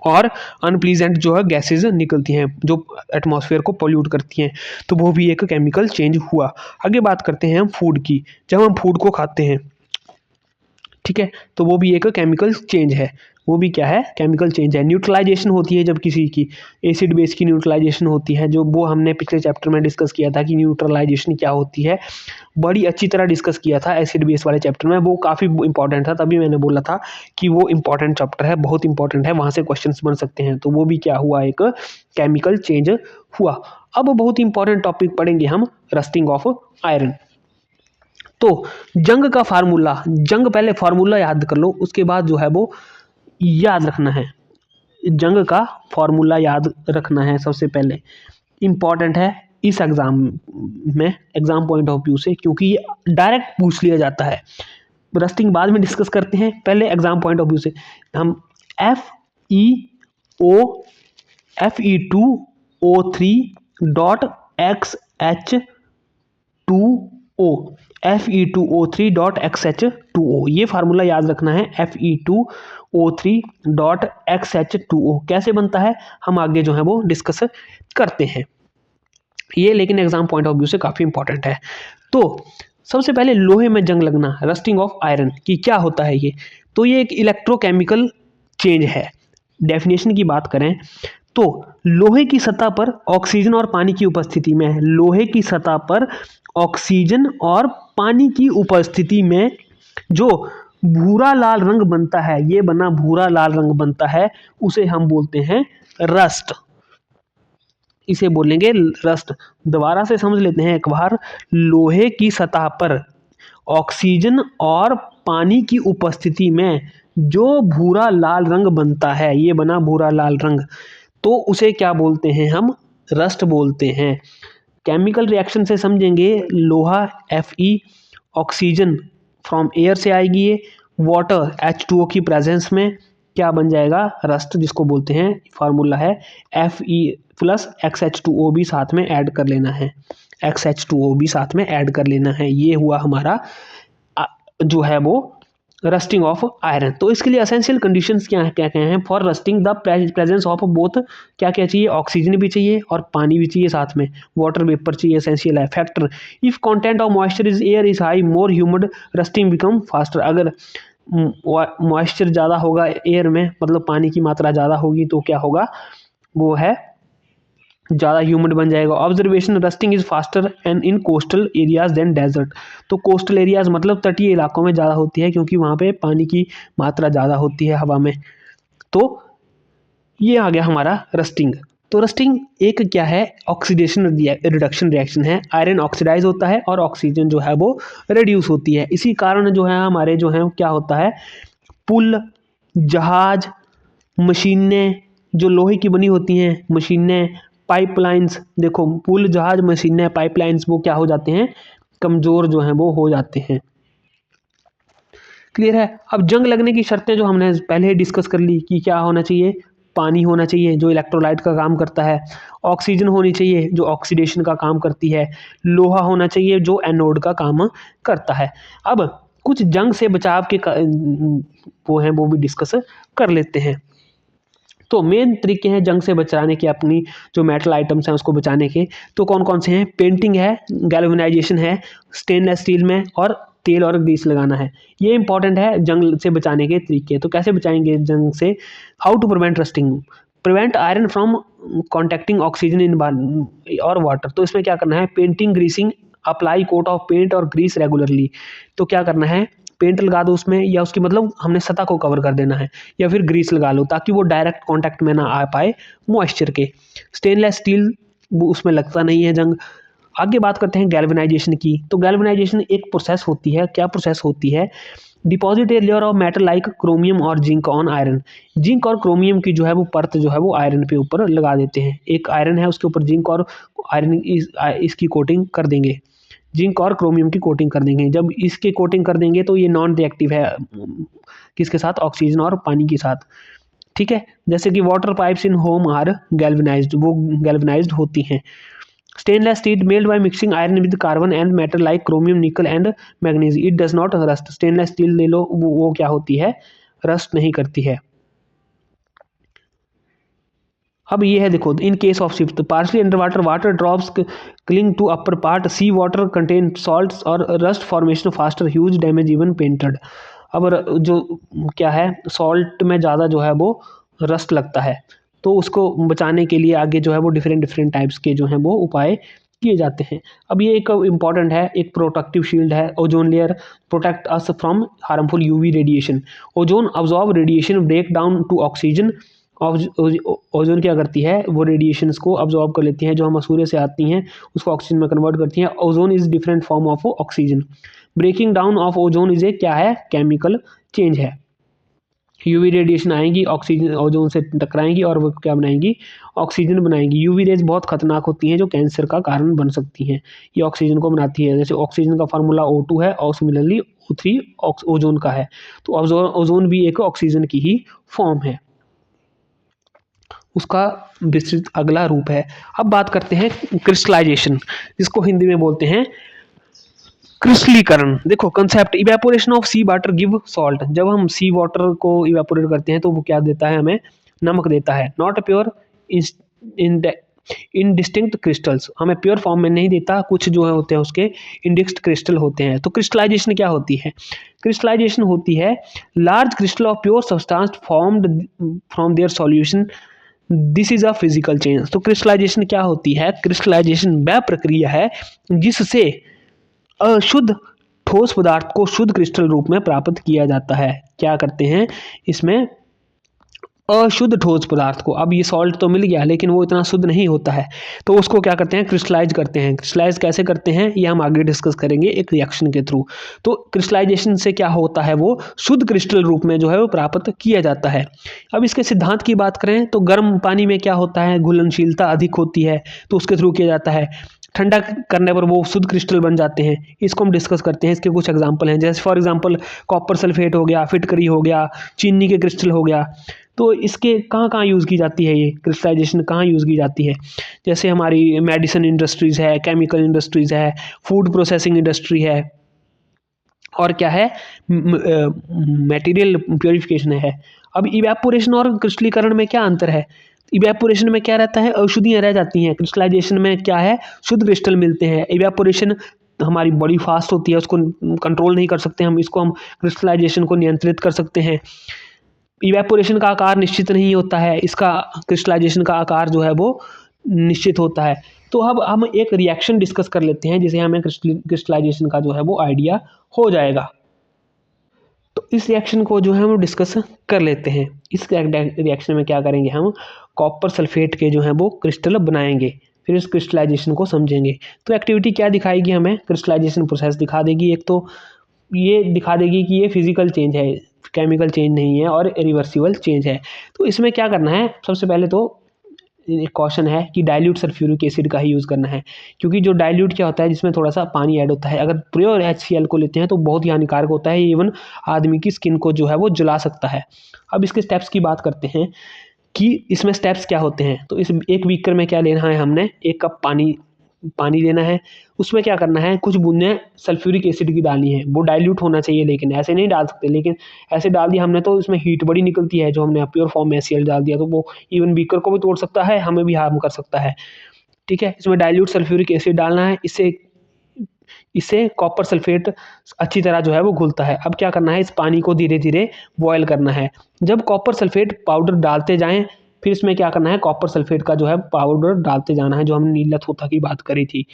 और अनप्लीजेंट जो है गैसेज निकलती हैं जो एटमॉस्फेयर को पोल्यूट करती हैं। तो वो भी एक केमिकल चेंज हुआ। आगे बात करते हैं हम फूड की। जब हम फूड को खाते हैं, ठीक है, तो वो भी एक केमिकल चेंज है। वो भी क्या है, केमिकल चेंज है। न्यूट्रलाइजेशन होती है जब किसी की एसिड बेस की न्यूट्रलाइजेशन होती है, जो वो हमने पिछले चैप्टर में डिस्कस किया था कि न्यूट्रलाइजेशन क्या होती है। बड़ी अच्छी तरह डिस्कस किया था एसिड बेस वाले चैप्टर में, वो काफ़ी इंपॉर्टेंट था, तभी मैंने बोला था कि वो इंपॉर्टेंट चैप्टर है, बहुत इंपॉर्टेंट है, वहाँ से क्वेश्चन बन सकते हैं। तो वो भी क्या हुआ, एक केमिकल चेंज हुआ। अब बहुत इंपॉर्टेंट टॉपिक पढ़ेंगे हम, रस्टिंग ऑफ आयरन। तो जंग का फार्मूला, जंग पहले फार्मूला याद कर लो, उसके बाद जो है वो याद रखना है। जंग का फार्मूला याद रखना है सबसे पहले, इंपॉर्टेंट है इस एग्जाम में, एग्जाम पॉइंट ऑफ व्यू से, क्योंकि ये डायरेक्ट पूछ लिया जाता है। रस्टिंग बाद में डिस्कस करते हैं, पहले एग्जाम पॉइंट ऑफ व्यू से हम FeO Fe2O3 dot XH2O Fe2O3.XH2O, ये फार्मूला याद रखना है, Fe2O3.XH2O कैसे बनता है हम आगे जो है वो डिस्कस करते हैं ये, लेकिन एग्जाम पॉइंट ऑफ व्यू से काफ़ी इंपॉर्टेंट है। तो सबसे पहले लोहे में जंग लगना, रस्टिंग ऑफ आयरन, कि क्या होता है ये, तो ये एक इलेक्ट्रोकेमिकल चेंज है। डेफिनेशन की बात करें तो लोहे की सतह पर ऑक्सीजन और पानी की उपस्थिति में, लोहे की सतह पर ऑक्सीजन और पानी की उपस्थिति में जो भूरा लाल रंग बनता है, ये बना भूरा लाल रंग बनता है, उसे हम बोलते हैं रस्ट, इसे बोलेंगे रस्ट। दोबारा से समझ लेते हैं एक बार, लोहे की सतह पर ऑक्सीजन और पानी की उपस्थिति में जो भूरा लाल रंग बनता है, ये बना भूरा लाल रंग, तो उसे क्या बोलते हैं हम, रस्ट बोलते हैं। केमिकल रिएक्शन से समझेंगे, लोहा Fe, ऑक्सीजन फ्रॉम एयर से आएगी ये, वाटर H2O की प्रेजेंस में क्या बन जाएगा, रस्ट, जिसको बोलते हैं, फार्मूला है Fe प्लस XH2O भी साथ में ऐड कर लेना है, XH2O भी साथ में ऐड कर लेना है, ये हुआ हमारा जो है वो रस्टिंग ऑफ आयरन। तो इसके लिए असेंशियल कंडीशंस क्या क्या हैं for rusting, the presence of both, क्या क्या चाहिए, ऑक्सीजन भी चाहिए और पानी भी चाहिए साथ में, वाटर वेपर चाहिए, एसेंशियल है। Factor, if content of moisture is air is high, more humid, rusting become faster, अगर मॉइस्चर ज़्यादा होगा एयर में, मतलब पानी की मात्रा ज़्यादा होगी, तो क्या होगा, वो है ज़्यादा ह्यूमिड बन जाएगा। Observation, rusting is faster and in coastal areas than desert, तो कोस्टल एरियाज मतलब तटीय इलाकों में ज़्यादा होती है, क्योंकि वहाँ पे पानी की मात्रा ज़्यादा होती है हवा में। तो ये आ गया हमारा रस्टिंग। तो रस्टिंग एक क्या है, ऑक्सीडेशन रिडक्शन रिएक्शन है, आयरन ऑक्सीडाइज होता है और ऑक्सीजन जो है वो रिड्यूस होती है। इसी कारण जो है हमारे जो है क्या होता है, पुल, जहाज, मशीनें जो लोहे की बनी होती हैं, मशीनें, पाइपलाइंस, देखो पुल, जहाज, मशीनें, पाइपलाइंस, वो क्या हो जाते हैं, कमज़ोर जो हैं वो हो जाते हैं। क्लियर है। अब जंग लगने की शर्तें जो हमने पहले ही डिस्कस कर ली कि क्या होना चाहिए, पानी होना चाहिए जो इलेक्ट्रोलाइट का काम करता है, ऑक्सीजन होनी चाहिए जो ऑक्सीडेशन का काम करती है, लोहा होना चाहिए जो एनोड का काम करता है। अब कुछ जंग से बचाव के वो हैं, वो भी डिस्कस कर लेते हैं। तो मेन तरीके हैं जंग से बचाने के, अपनी जो मेटल आइटम्स हैं उसको बचाने के, तो कौन कौन से हैं, पेंटिंग है, गैल्वेनाइजेशन है स्टेनलेस स्टील में, और तेल और ग्रीस लगाना है। ये इंपॉर्टेंट है जंग से बचाने के तरीके। तो कैसे बचाएंगे जंग से, how to prevent rusting, prevent iron from contacting oxygen in और वाटर, तो इसमें क्या करना है, painting, greasing, apply coat of paint और ग्रीस रेगुलरली, तो क्या करना है, पेंट लगा दो उसमें, या उसकी मतलब हमने सतह को कवर कर देना है, या फिर ग्रीस लगा लो ताकि वो डायरेक्ट कांटेक्ट में ना आ पाए मॉइस्चर के। स्टेनलेस स्टील वो उसमें लगता नहीं है जंग। आगे बात करते हैं गैल्वेनाइजेशन की। तो गैल्वेनाइजेशन एक प्रोसेस होती है, क्या प्रोसेस होती है, deposit a layer of metal like chromium और जिंक ऑन आयरन, जिंक और क्रोमियम की जो है वो परत जो है वो आयरन पे ऊपर लगा देते हैं। एक आयरन है उसके ऊपर जिंक और आयरन इसकी कोटिंग कर देंगे, जिंक और क्रोमियम की कोटिंग कर देंगे। जब इसके कोटिंग कर देंगे तो ये नॉन रिएक्टिव है, किसके साथ, ऑक्सीजन और पानी के साथ, ठीक है। जैसे कि water pipes in home are galvanised, वो गैल्वेनाइज्ड होती हैं। Stainless steel meld by mixing iron with carbon and metal like chromium, nickel and manganese, it does not rust, stainless steel ले लो, वो क्या होती है, रस्ट नहीं करती है। अब ये है देखो, in case of ship partially under water, water drops cling to upper part, sea water contain salts और rust formation faster, huge damage even painted. अब जो क्या है, सॉल्ट में ज़्यादा जो है वो रस्ट लगता है, तो उसको बचाने के लिए आगे जो है वो डिफरेंट डिफरेंट टाइप्स के जो हैं वो उपाय किए जाते हैं। अब ये एक इंपॉर्टेंट है, एक प्रोटेक्टिव शील्ड है, ozone layer protect us from harmful UV radiation, ozone absorb radiation break down to oxygen, ozone क्या करती है, वो रेडिएशंस को अब्जॉर्ब कर लेती हैं जो हम सूर्य से आती हैं, उसको ऑक्सीजन में कन्वर्ट करती हैं। Ozone is different form of oxygen, breaking down of ozone is a क्या है, केमिकल चेंज है। यूवी रेडिएशन आएंगी, ऑक्सीजन ओजोन से टकराएंगी और वो क्या बनाएंगी, ऑक्सीजन बनाएंगी। यूवी रेज बहुत खतरनाक होती हैं जो कैंसर का कारण बन सकती हैं, ये ऑक्सीजन को बनाती है। जैसे ऑक्सीजन का फार्मूला O2 है और सिमिलरली O3 ओजोन का है, तो ओजोन भी एक ऑक्सीजन की ही फॉर्म है, उसका विस्तृत अगला रूप है। अब बात करते हैं क्रिस्टलाइजेशन, जिसको हिंदी में बोलते हैं क्रिस्टलीकरण, देखो concept, evaporation of sea water give salt. जब हम सी वाटर को इवेपोरेट करते हैं तो वो क्या देता है हमें, नमक देता है। नॉट प्योर इनडिस्टिंक्ट क्रिस्टल्स, हमें प्योर फॉर्म में नहीं देता, कुछ जो है होते हैं उसके इंडिक्ट क्रिस्टल होते हैं। तो क्रिस्टलाइजेशन क्या होती है, क्रिस्टलाइजेशन होती है large crystal of pure substance formed from their solution, this is a physical change. तो क्रिस्टलाइजेशन क्या होती है, क्रिस्टलाइजेशन वह प्रक्रिया है जिससे अशुद्ध ठोस पदार्थ को शुद्ध क्रिस्टल रूप में प्राप्त किया जाता है। क्या करते हैं इसमें, अशुद्ध ठोस पदार्थ को, अब ये सॉल्ट तो मिल गया लेकिन वो इतना शुद्ध नहीं होता है, तो उसको क्या करते हैं, क्रिस्टलाइज करते हैं। क्रिस्टलाइज कैसे करते हैं ये हम आगे डिस्कस करेंगे एक रिएक्शन के थ्रू। तो क्रिस्टलाइजेशन से क्या होता है, वो शुद्ध क्रिस्टल रूप में जो है वो प्राप्त किया जाता है। अब इसके सिद्धांत की बात करें तो गर्म पानी में क्या होता है, घुलनशीलता अधिक होती है तो उसके थ्रू किया जाता है। ठंडा करने पर वो शुद्ध क्रिस्टल बन जाते हैं, इसको हम डिस्कस करते हैं। इसके कुछ एग्जांपल हैं, जैसे फॉर एग्जांपल कॉपर सल्फेट हो गया, फिटकरी हो गया, चीनी के क्रिस्टल हो गया। तो इसके कहाँ कहाँ यूज़ की जाती है, ये क्रिस्टलाइजेशन कहाँ यूज़ की जाती है, जैसे हमारी मेडिसिन इंडस्ट्रीज़ है, केमिकल इंडस्ट्रीज़ है, फूड प्रोसेसिंग इंडस्ट्री है, और क्या है, मटेरियल प्योरिफिकेशन है। अब इवेपोरेशन और क्रिस्टलीकरण में क्या अंतर है, इवेपोरेशन में क्या रहता है, अशुद्धियाँ रह जाती हैं। क्रिस्टलाइजेशन में क्या है, शुद्ध क्रिस्टल मिलते हैं। इवेपोरेशन हमारी बड़ी फास्ट होती है, उसको कंट्रोल नहीं कर सकते हम, इसको हम क्रिस्टलाइजेशन को नियंत्रित कर सकते हैं। इवेपोरेशन का आकार निश्चित नहीं होता है, इसका क्रिस्टलाइजेशन का आकार जो है वो निश्चित होता है। तो अब हम एक रिएक्शन डिस्कस कर लेते हैं जिसे हमें क्रिस्टलाइजेशन का जो है वो आइडिया हो जाएगा। तो इस रिएक्शन को जो है हम डिस्कस कर लेते हैं। इस रिएक्शन में क्या करेंगे, हम कॉपर सल्फेट के जो है वो क्रिस्टल बनाएंगे, फिर इस क्रिस्टलाइजेशन को समझेंगे। तो एक्टिविटी क्या दिखाएगी हमें, क्रिस्टलाइजेशन प्रोसेस दिखा देगी। एक तो ये दिखा देगी कि ये फिजिकल चेंज है, केमिकल चेंज नहीं है, और रिवर्सिबल चेंज है। तो इसमें क्या करना है, सबसे पहले तो एक क्वेश्चन है कि डाइल्यूट सल्फ्यूरिक एसिड का ही यूज़ करना है, क्योंकि जो डाइल्यूट क्या होता है, जिसमें थोड़ा सा पानी ऐड होता है। अगर प्योर HCl को लेते हैं तो बहुत ही हानिकारक होता है, इवन आदमी की स्किन को जो है वो जला सकता है। अब इसके स्टेप्स की बात करते हैं कि इसमें स्टेप्स क्या होते हैं। तो इस एक बीकर में क्या लेना है, हमने 1 कप पानी लेना है, उसमें क्या करना है, कुछ बूंदें सल्फ्यूरिक एसिड की डालनी है। वो डाइल्यूट होना चाहिए, लेकिन ऐसे नहीं डाल सकते, लेकिन ऐसे डाल दिया हमने तो इसमें हीट बड़ी निकलती है। जो हमने प्योर फॉर्म में HCl डाल दिया तो वो इवन बीकर को भी तोड़ सकता है, हमें भी हार्म कर सकता है। ठीक है, इसमें डाइल्यूट सल्फ्यूरिक एसिड डालना है, इससे इससे कॉपर सल्फेट अच्छी तरह जो है वो घुलता है। अब क्या करना है, इस पानी को धीरे धीरे बॉयल करना है। जब कॉपर सल्फेट पाउडर डालते जाएं, फिर इसमें क्या करना है, कॉपर सल्फेट का जो है पाउडर डालते जाना है, जो हमने नीला थोथा की बात करी थी।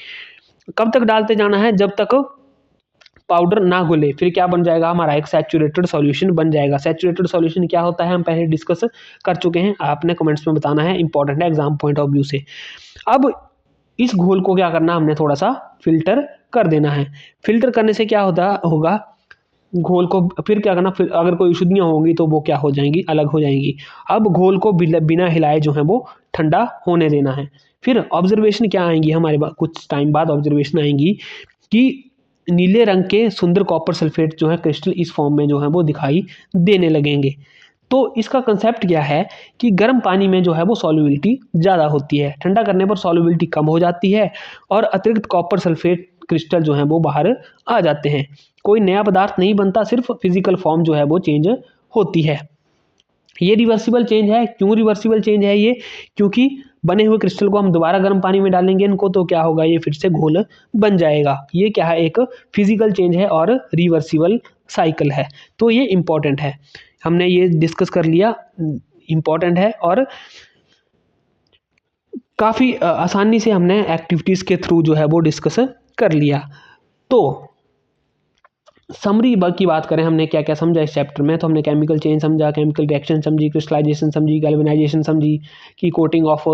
कब तक डालते जाना है, जब तक पाउडर ना घुले। फिर क्या बन जाएगा, हमारा एक सैचुरेटेड सॉल्यूशन बन जाएगा। सैचुरेटेड सॉल्यूशन क्या होता है, हम पहले डिस्कस कर चुके हैं, आपने कमेंट्स में बताना है, इंपॉर्टेंट है एग्जाम पॉइंट ऑफ व्यू से। अब इस घोल को क्या करना, हमने थोड़ा सा फिल्टर कर देना है। फिल्टर करने से क्या होगा, घोल को फिर क्या करना, फिर अगर कोई अशुद्धियाँ होंगी तो वो क्या हो जाएंगी, अलग हो जाएंगी। अब घोल को बिना हिलाए जो है वो ठंडा होने देना है। फिर ऑब्जर्वेशन क्या आएंगी हमारे कुछ टाइम बाद ऑब्जर्वेशन आएंगी कि नीले रंग के सुंदर कॉपर सल्फेट जो है क्रिस्टल इस फॉर्म में जो है वो दिखाई देने लगेंगे। तो इसका कंसेप्ट क्या है कि गर्म पानी में जो है वो सॉल्युबिलिटी ज़्यादा होती है, ठंडा करने पर सॉल्युबिलिटी कम हो जाती है, और अतिरिक्त कॉपर सल्फेट क्रिस्टल जो है वो बाहर आ जाते हैं। कोई नया पदार्थ नहीं बनता, सिर्फ फिजिकल फॉर्म जो है वो चेंज होती है। ये रिवर्सिबल चेंज है। क्यों रिवर्सिबल चेंज है ये, क्योंकि बने हुए क्रिस्टल को हम दोबारा गर्म पानी में डालेंगे इनको, तो क्या होगा, ये फिर से घोल बन जाएगा। ये क्या है, एक फिजिकल चेंज है और रिवर्सिबल साइकिल है। तो ये इंपॉर्टेंट है, हमने ये डिस्कस कर लिया, इंपॉर्टेंट है, और काफ़ी आसानी से हमने एक्टिविटीज़ के थ्रू जो है वो डिस्कस कर लिया। तो समरी की बात करें, हमने क्या क्या समझा इस चैप्टर में, तो हमने केमिकल चेंज समझा, केमिकल रिएक्शन समझी, क्रिस्टलाइजेशन समझी, गैल्वेनाइजेशन समझी, कि coating of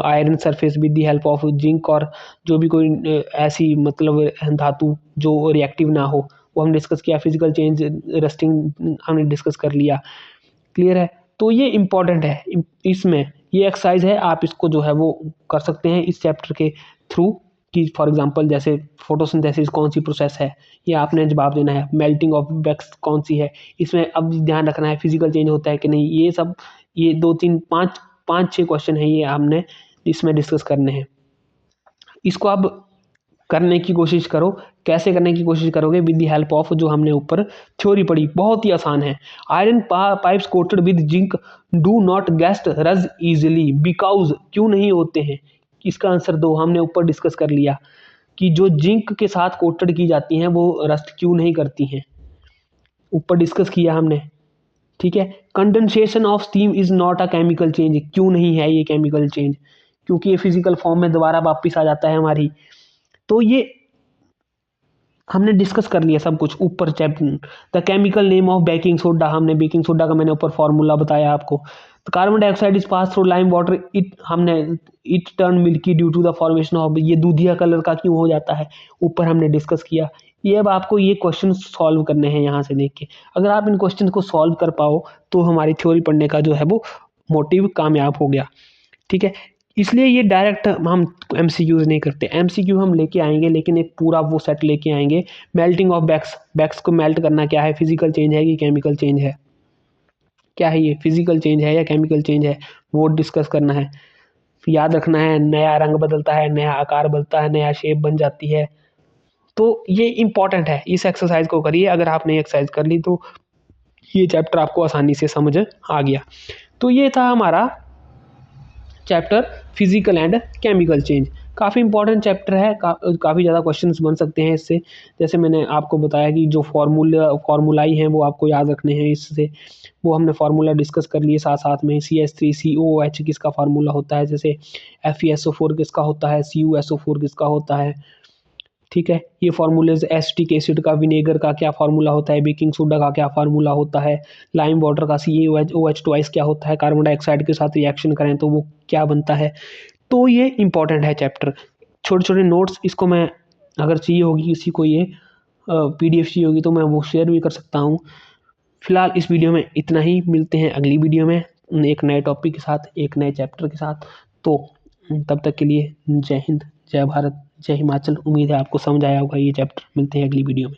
iron surface with the help of zinc, और जो भी कोई ऐसी मतलब धातु जो रिएक्टिव ना हो वो हम डिस्कस किया। फिजिकल चेंज, रस्टिंग हमने डिस्कस कर लिया। क्लियर है, तो ये इंपॉर्टेंट है। इसमें ये एक्सरसाइज है, आप इसको जो है वो कर सकते हैं इस चैप्टर के थ्रू, कि फॉर एग्जांपल जैसे फोटोसिंथेसिस कौन सी प्रोसेस है, ये आपने जवाब देना है। मेल्टिंग ऑफ वैक्स कौन सी है, इसमें अब ध्यान रखना है फिजिकल चेंज होता है कि नहीं। ये सब, ये 2 3 5 5 6 क्वेश्चन है, ये हमने इसमें डिस्कस करने हैं। इसको आप करने की कोशिश करो। कैसे करने की कोशिश करोगे? विद द हेल्प ऑफ जो हमने ऊपर थ्योरी पढ़ी, बहुत ही आसान है। Iron pipes coated with zinc do not guest रज इजिली बिकॉज, क्यों नहीं होते हैं? इसका आंसर दो। हमने ऊपर डिस्कस कर लिया कि जो जिंक के साथ कोटेड की जाती हैं वो रस्ट क्यों नहीं करती हैं, ऊपर डिस्कस किया हमने। ठीक है। Condensation of steam is not a chemical change, क्यों नहीं है ये केमिकल चेंज? क्योंकि ये फिजिकल फॉर्म में दोबारा वापिस आ जाता है हमारी। तो ये हमने डिस्कस कर लिया सब कुछ ऊपर chapter. The chemical name of baking soda, हमने बेकिंग सोडा का मैंने ऊपर फॉर्मूला बताया आपको। तो carbon dioxide is pass through lime water, it turn milky due to the formation of, ये दूधिया कलर का क्यों हो जाता है, ऊपर हमने डिस्कस किया। ये अब आपको ये क्वेश्चन सॉल्व करने हैं यहाँ से देख के। अगर आप इन क्वेश्चन को सॉल्व कर पाओ तो हमारी थ्योरी पढ़ने का जो है वो मोटिव कामयाब हो गया। ठीक है। इसलिए ये डायरेक्ट हम एमसीक्यूज नहीं करते। एमसीक्यू हम लेके आएंगे लेकिन एक पूरा वो सेट लेके आएंगे। मेल्टिंग ऑफ बैक्स को मेल्ट करना क्या है? फिजिकल चेंज है कि केमिकल चेंज है? क्या है ये? फिजिकल चेंज है या केमिकल चेंज है? वो डिस्कस करना है। याद रखना है, नया रंग बदलता है, नया आकार बदलता है, नया शेप बन जाती है। तो ये इंपॉर्टेंट है। इस एक्सरसाइज को करिए। अगर आपने एक्सरसाइज कर ली तो ये चैप्टर आपको आसानी से समझ आ गया। तो ये था हमारा chapter physical and chemical change. काफ़ी इंपॉर्टेंट चैप्टर है। काफ़ी ज़्यादा क्वेश्चंस बन सकते हैं इससे। जैसे मैंने आपको बताया कि जो फार्मूलाई हैं वो आपको याद रखने हैं इससे। वो हमने फार्मूला डिस्कस कर लिए साथ साथ में। CH3COOH किसका फार्मूला होता है, जैसे FeSO4 किसका होता है, CuSO4 किसका होता है। ठीक है। ये फार्मूलेज, एसिटिक एसिड का, विनेगर का क्या फार्मूला होता है, बेकिंग सोडा का क्या फार्मूला होता है, लाइम वाटर का CaOH ट्वाइस क्या होता है, कार्बन डाइऑक्साइड के साथ रिएक्शन करें तो वो क्या बनता है। तो ये इंपॉर्टेंट है चैप्टर। छोटे छोटे नोट्स इसको मैं, अगर चाहिए होगी किसी को ये PDF चाहिए होगी तो मैं वो शेयर भी कर सकता हूँ। फिलहाल इस वीडियो में इतना ही। मिलते हैं अगली वीडियो में एक नए टॉपिक के साथ, एक नए चैप्टर के साथ। तो तब तक के लिए जय हिंद, जय भारत, जय हिमाचल। उम्मीद है आपको समझ आया होगा ये चैप्टर। मिलते हैं अगली वीडियो में।